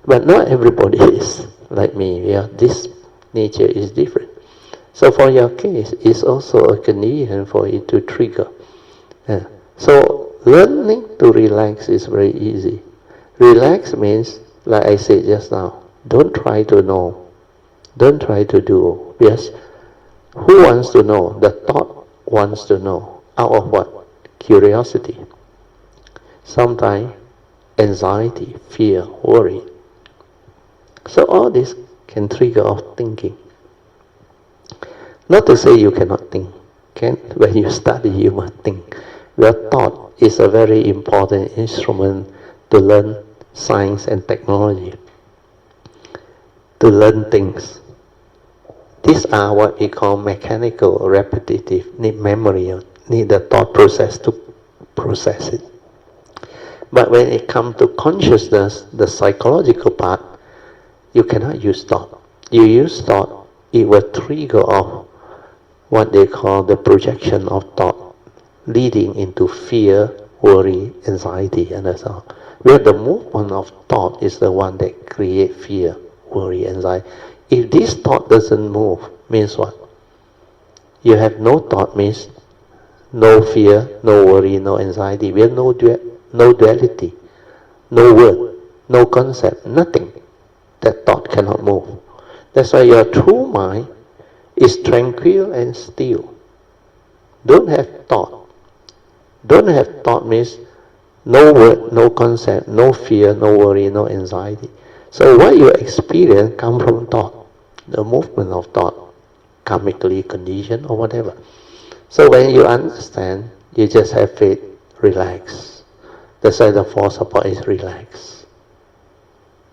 A: But not everybody is like me. This nature is different. So for your case, it's also a condition for it to trigger. So learning to relax is very easy. Relax means, like I said just now, don't try to know. Don't try to do. Yes. Who wants to know? The thought wants to know. Out of what? Curiosity. Sometimes anxiety, fear, worry. So all this can trigger off thinking. Not to say you cannot think. When you study, you must think. Your thought is a very important instrument to learn science and technology. To learn things. These are what we call mechanical, repetitive, need memory, need the thought process to process it. But when it comes to consciousness, the psychological part, you cannot use thought. You use thought, it will trigger off what they call the projection of thought, leading into fear, worry, anxiety, and so on. Where the movement of thought is the one that creates fear, worry, anxiety. If this thought doesn't move, means what? You have no thought means no fear, no worry, no anxiety. We have no duality, no word, no concept, nothing. That thought cannot move. That's why your true mind is tranquil and still. Don't have thought. Don't have thought means no word, no concept, no fear, no worry, no anxiety. So what you experience comes from thought, the movement of thought, karmically conditioned or whatever. So when you understand, you just have faith, relax. That's why the fourth support is relax.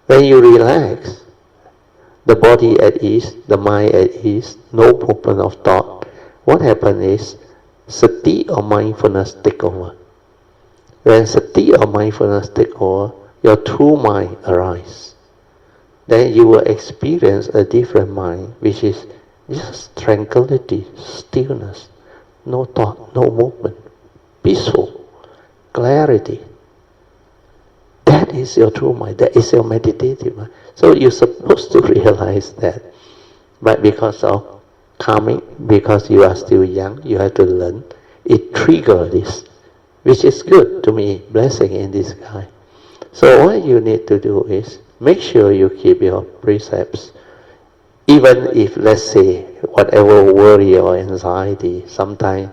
A: When you relax, the body at ease, the mind at ease, no movement of thought, what happens is sati or mindfulness take over. When sati or mindfulness take over, your true mind arises. Then you will experience a different mind, which is just tranquility, stillness, no thought, no movement, peaceful, clarity. That is your true mind, that is your meditative mind. So you're supposed to realize that. But because of karmic, because you are still young, you have to learn, it triggers this, which is good to me, blessing in disguise. So what you need to do is, make sure you keep your precepts. Even if, let's say, whatever worry or anxiety, sometimes,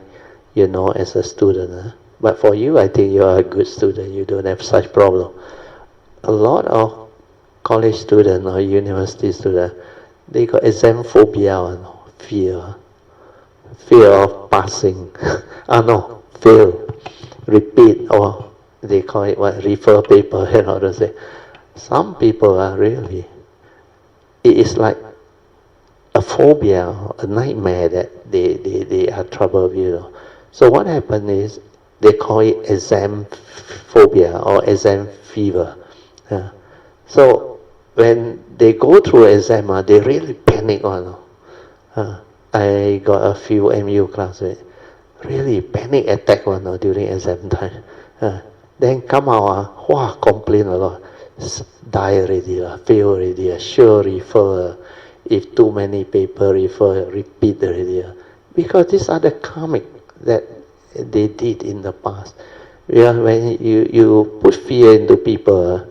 A: as a student, but for you, I think you are a good student, you don't have such problem. A lot of college students or university students, they got exam phobia, fear of passing, fail, repeat, or they call it refer paper, to say. Some people are really, it is like a phobia, a nightmare that they are troubled with. So what happens is, they call it exam phobia or exam fever. So when they go through exam, they really panic on. I got a few MU classmates, really panic attack during exam time. Then come out, complain a lot. Die already, fail already, sure refer. If too many paper refer, repeat already. Because these are the karmic that they did in the past. When you put fear into people,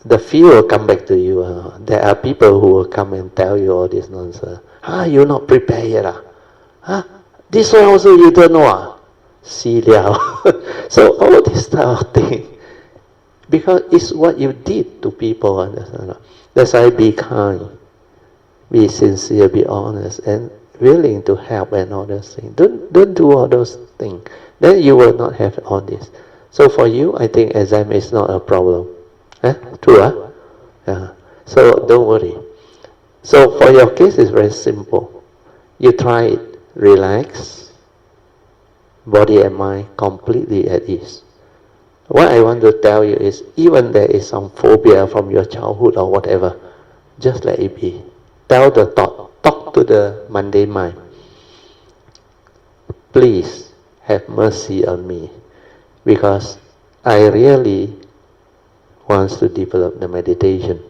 A: the fear will come back to you. There are people who will come and tell you all this nonsense. You're not prepared yet. This one also you don't know. See liao. So all this type of thing, Because it's what you did to people. Understand? That's why be kind, be sincere, be honest, and willing to help and all those things. Don't do all those things. Then you will not have all this. So for you, I think exam is not a problem. True, huh? Yeah. So don't worry. So for your case, it's very simple. You try it, relax, body and mind completely at ease. What I want to tell you is, even there is some phobia from your childhood or whatever, just let it be. Tell the thought, talk to the mundane mind. Please have mercy on me, because I really want to develop the meditation.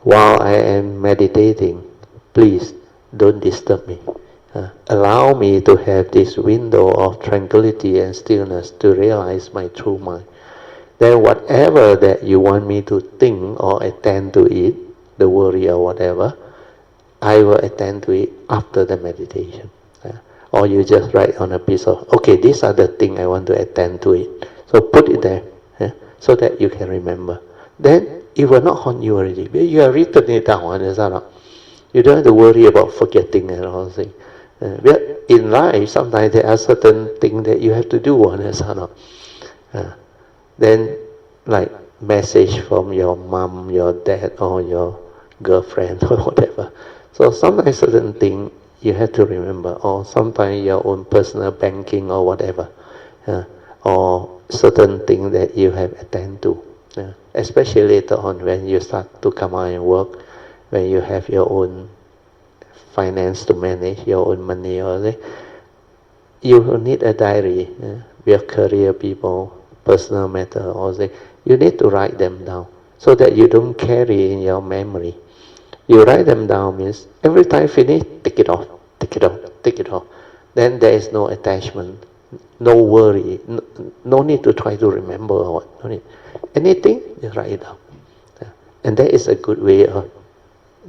A: While I am meditating, please don't disturb me. Allow me to have this window of tranquility and stillness to realize my true mind. Then whatever that you want me to think or attend to it, the worry or whatever, I will attend to it after the meditation. Or you just write on a piece of, okay, these are the things I want to attend to it. So put it there, so that you can remember. Then it will not haunt you already. You have written it down, you don't have to worry about forgetting and all things. In life, sometimes there are certain things that you have to do, then like message from your mom, your dad, or your girlfriend, or whatever. So sometimes certain things you have to remember, or sometimes your own personal banking or whatever, or certain things that you have attend to. Especially later on when you start to come out and work, when you have your own finance to manage, your own money, you will need a diary. We are career people, personal matter, you need to write them down so that you don't carry in your memory. You write them down means every time finish, take it off, take it off, take it off. Then there is no attachment, no worry, no need to try to remember or what. No need. Anything, just write it down. And that is a good way of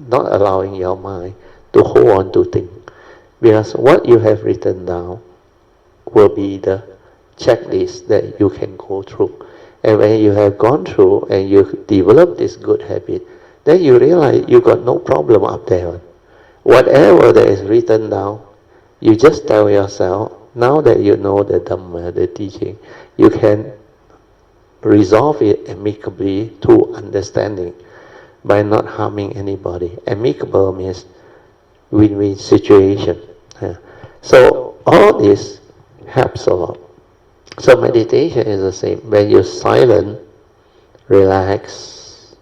A: not allowing your mind to hold on to things. Because what you have written down will be the checklist that you can go through. And when you have gone through and you develop this good habit, then you realize you got no problem up there. Whatever that is written down, you just tell yourself, now that you know the Dhamma, the teaching, you can resolve it amicably through understanding by not harming anybody. Amicable means win-win situation. So all this helps a lot. So meditation is the same. When you're silent, relax,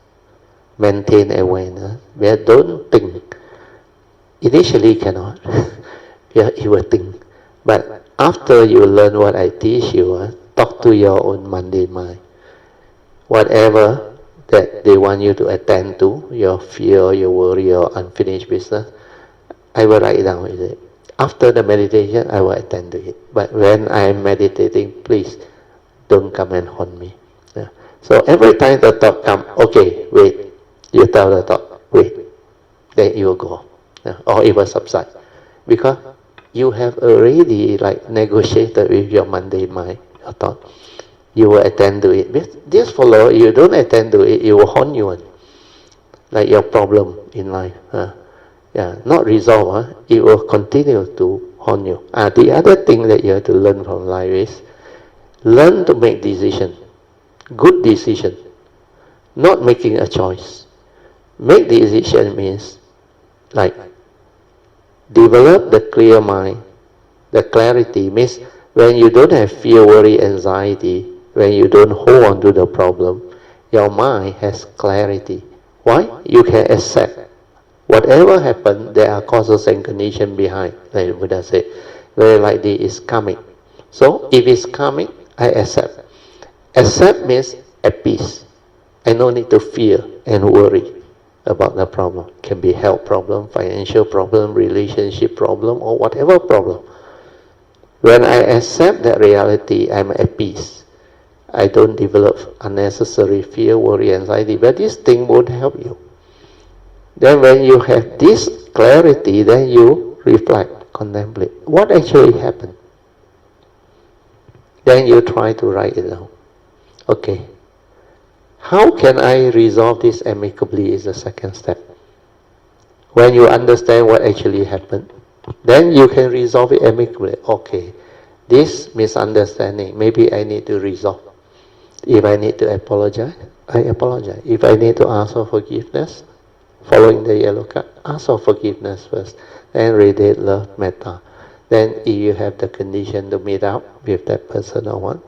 A: maintain awareness, where don't think. Initially cannot. You will think. But after you learn what I teach you, talk to your own mundane mind. Whatever that they want you to attend to, your fear, your worry, your unfinished business, I will write it down. After the meditation, I will attend to it. But when I am meditating, please don't come and haunt me. So every time the thought comes, okay, wait. You tell the thought, wait. Then it will go. Or it will subside. Because you have already negotiated with your mundane mind, your thought. You will attend to it. Just follow. You don't attend to it, it will haunt you. Like your problem in life. Not resolve. It will continue to haunt you. The other thing that you have to learn from life is learn to make decisions. Good decision. Not making a choice. Make decision means develop the clear mind. The clarity means when you don't have fear, worry, anxiety, when you don't hold on to the problem, your mind has clarity. Why? You can accept. Whatever happened, there are causes and conditions behind. Like the Buddha said, very likely it's karmic. So if it's karmic, I accept. Accept means at peace. I no need to fear and worry about the problem. It can be health problem, financial problem, relationship problem, or whatever problem. When I accept that reality, I'm at peace. I don't develop unnecessary fear, worry, anxiety. But this thing won't help you. Then when you have this clarity, then you reflect, contemplate. What actually happened? Then you try to write it down. Okay, How can I resolve this amicably is the second step. When you understand what actually happened, then you can resolve it amicably. Okay, this misunderstanding, maybe I need to resolve. If I need to apologize, I apologize. If I need to ask for forgiveness, following the yellow card, ask for forgiveness first, then radiate love, metta. Then if you have the condition to meet up with that person or one,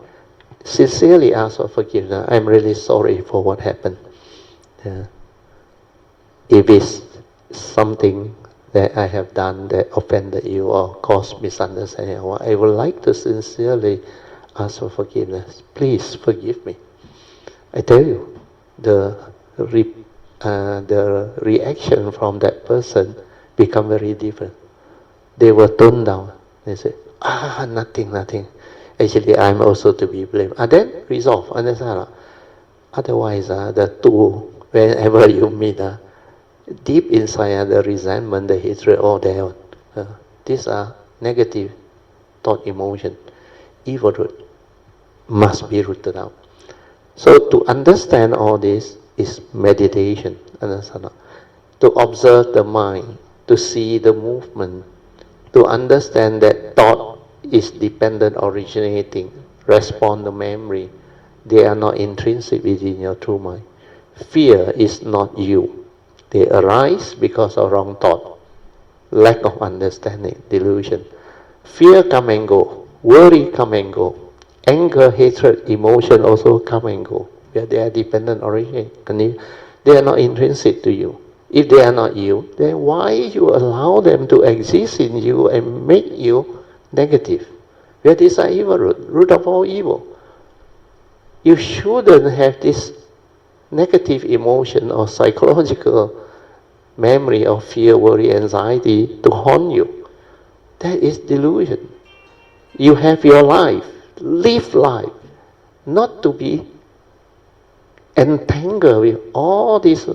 A: sincerely ask for forgiveness. I'm really sorry for what happened. Yeah. If it's something that I have done that offended you or caused misunderstanding, I would like to sincerely ask for forgiveness. Please forgive me. I tell you, the reaction from that person become very different. They were toned down. They say, nothing. Actually, I'm also to be blamed. Then resolve, understand? Otherwise, the two, whenever you meet, deep inside the resentment, the hatred, all there. These are negative thought, emotion, evil root, must be rooted out. So to understand all this is meditation, understand? To observe the mind, to see the movement, to understand that thought is dependent, originating, respond to memory. They are not intrinsic within your true mind. Fear is not you. They arise because of wrong thought, lack of understanding, delusion. Fear come and go, worry come and go, anger, hatred, emotion also come and go. They are dependent origin. They are not intrinsic to you. If they are not you, then why you allow them to exist in you and make you negative? Where these are evil root of all evil. You shouldn't have this negative emotion or psychological memory of fear, worry, anxiety to haunt you. That is delusion. You have your life. Live life. Not to be entangled with all this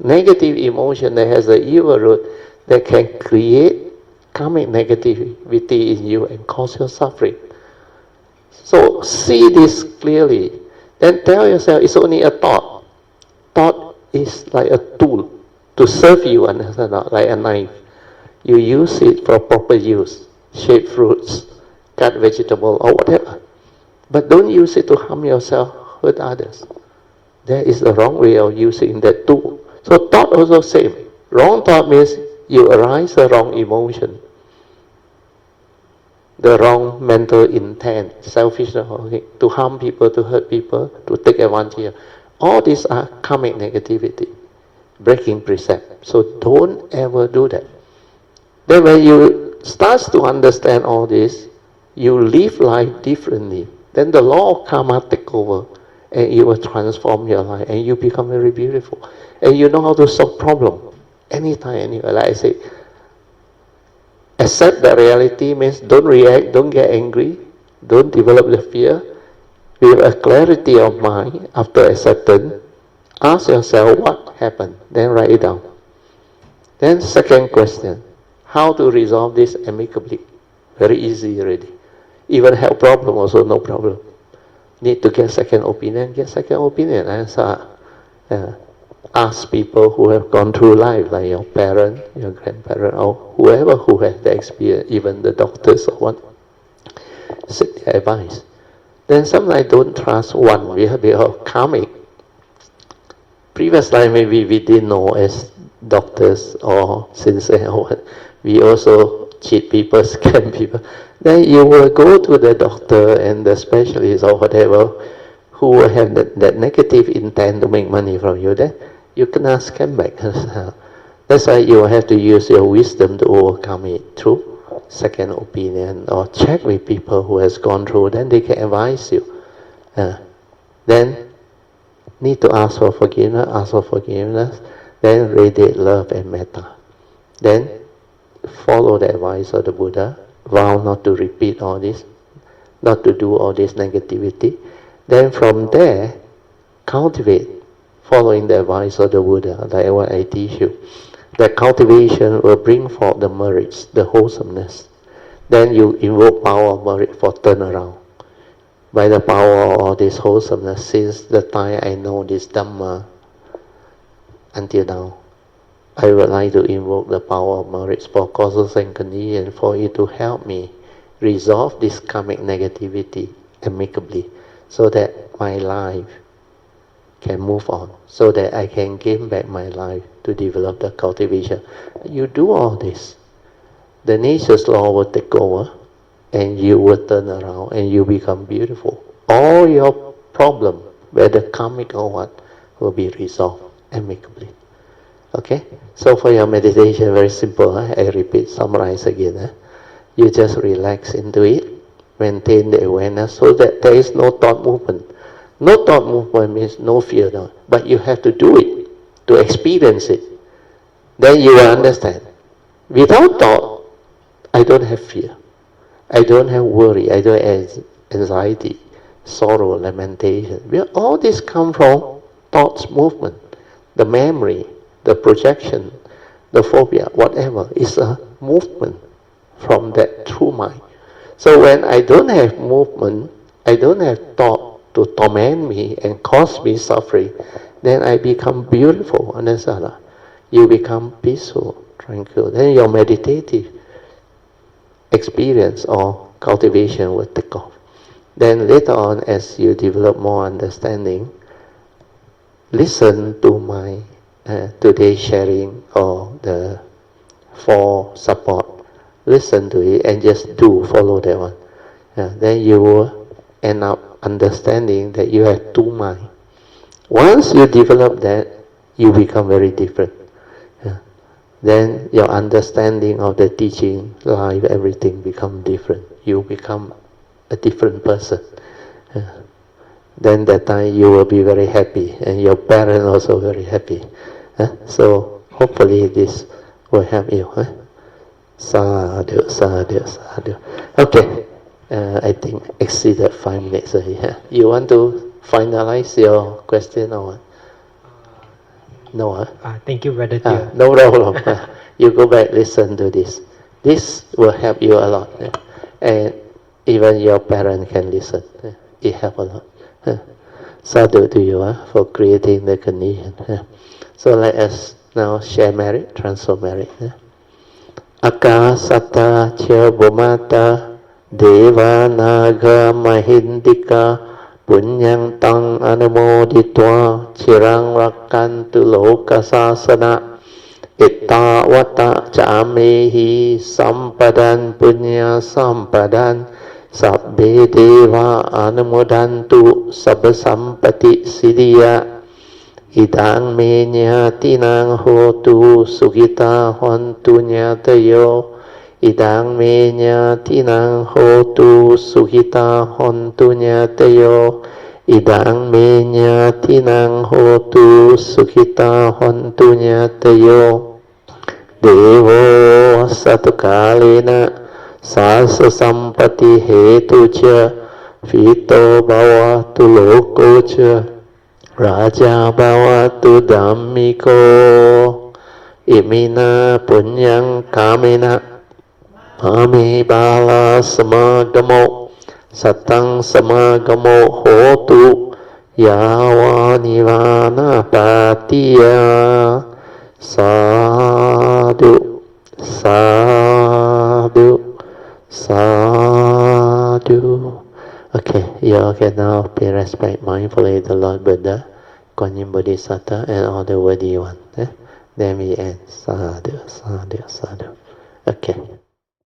A: negative emotion that has the evil root that can create karmic negativity in you and cause your suffering. So see this clearly. Then tell yourself it's only a thought. Thought is like a tool to serve you, understand? Like a knife. You use it for proper use. Shape fruits, cut vegetable or whatever. But don't use it to harm yourself, hurt others. That is the wrong way of using that tool. So thought also same. Wrong thought means you arise the wrong emotion, the wrong mental intent, selfishness, to harm people, to hurt people, to take advantage. All these are karmic negativity, breaking precept. So don't ever do that. Then when you start to understand all this, you live life differently. Then the law of karma take over, and it will transform your life, and you become very beautiful. And you know how to solve problem anytime, anywhere. Like I say, accept the reality means don't react, don't get angry, don't develop the fear. With a clarity of mind after acceptance, ask yourself what happened, then write it down. Then second question, how to resolve this amicably? Very easy already. Even have problem also no problem. Need to get second opinion, get second opinion. Ask people who have gone through life, like your parent, your grandparent, or whoever who has the experience, even the doctors or what. Seek their advice. Then sometimes don't trust one. We have karmic. Previous life maybe we didn't know as doctors or sincere or what. We also cheat people, scam people. Then you will go to the doctor and the specialist or whatever who will have that negative intent to make money from you. Then you cannot scam back. That's why you have to use your wisdom to overcome it through second opinion or check with people who has gone through. Then they can advise you. Then need to ask for forgiveness. Then radiate love and metta. Then follow the advice of the Buddha. Vow not to repeat all this, not to do all this negativity. Then from there, cultivate, following the advice of the Buddha, like what I teach you. That cultivation will bring forth the merits, the wholesomeness. Then you invoke power of merit for turnaround. by the power of all this wholesomeness, since the time I know this Dhamma until now, I would like to invoke the power of merits for causes and conditions for it to help me resolve this karmic negativity amicably, so that my life can move on, so that I can gain back my life to develop the cultivation. You do all this, the nature's law will take over, and you will turn around and you become beautiful. All your problem, whether karmic or what, will be resolved amicably. Okay? So for your meditation, very simple. I repeat, summarize again. You just relax into it, maintain the awareness so that there is no thought movement. No thought movement means no fear, no. But you have to do it, to experience it. Then you will understand. Without thought, I don't have fear. I don't have worry. I don't have anxiety, sorrow, lamentation. All this come from thoughts movement. The memory, the projection, the phobia, whatever, is a movement from that true mind. So when I don't have movement, I don't have thought to torment me and cause me suffering, then I become beautiful, understand? You become peaceful, tranquil. Then your meditative experience or cultivation will take off. Then later on, as you develop more understanding, listen to my today's sharing or the 4 support. Listen to it and just follow that one. Then you will end up understanding that you have 2 minds. Once you develop that, you become very different. Then your understanding of the teaching, life, everything become different. You become a different person. Then that time you will be very happy, and your parents also very happy. So hopefully this will help you. Sadhu, sadhu, sadhu. Okay, I think exceeded 5 minutes already. You want to finalize your question or what? No,
B: thank you, Brother Dear.
A: No problem. You go back, listen to this. This will help you a lot. And even your parent can listen. It helps a lot. Sadhu to you for creating the condition. So let us now share merit, transfer merit. Akasata cha bhumata deva naga mahindika punyang tang anumoditwa chirang rakantu lokasasana ittavata camehi sampadan punya sampadan sabbe deva anumodantu sabba sampati siddhya idang me nyatinang hotu sugita hontu nyatayo idang me nyatinang hotu sugita hontu nyatayo idang me nyatinang hotu sugita hontu nyatayo devo satukalena sasa sampati hetu cha vito bhavatu loko cha raja bhavatu dhammiko imina punyang kamena mami bala samagamo satang samagamo hotu yawa nivana patiya sadhu sadhu sadhu. Okay, you all can now pay respect mindfully to the Lord Buddha, Kuan Yin Bodhisattva, and all the worthy ones. Then we end. Sadhu, sadhu, sadhu. Okay.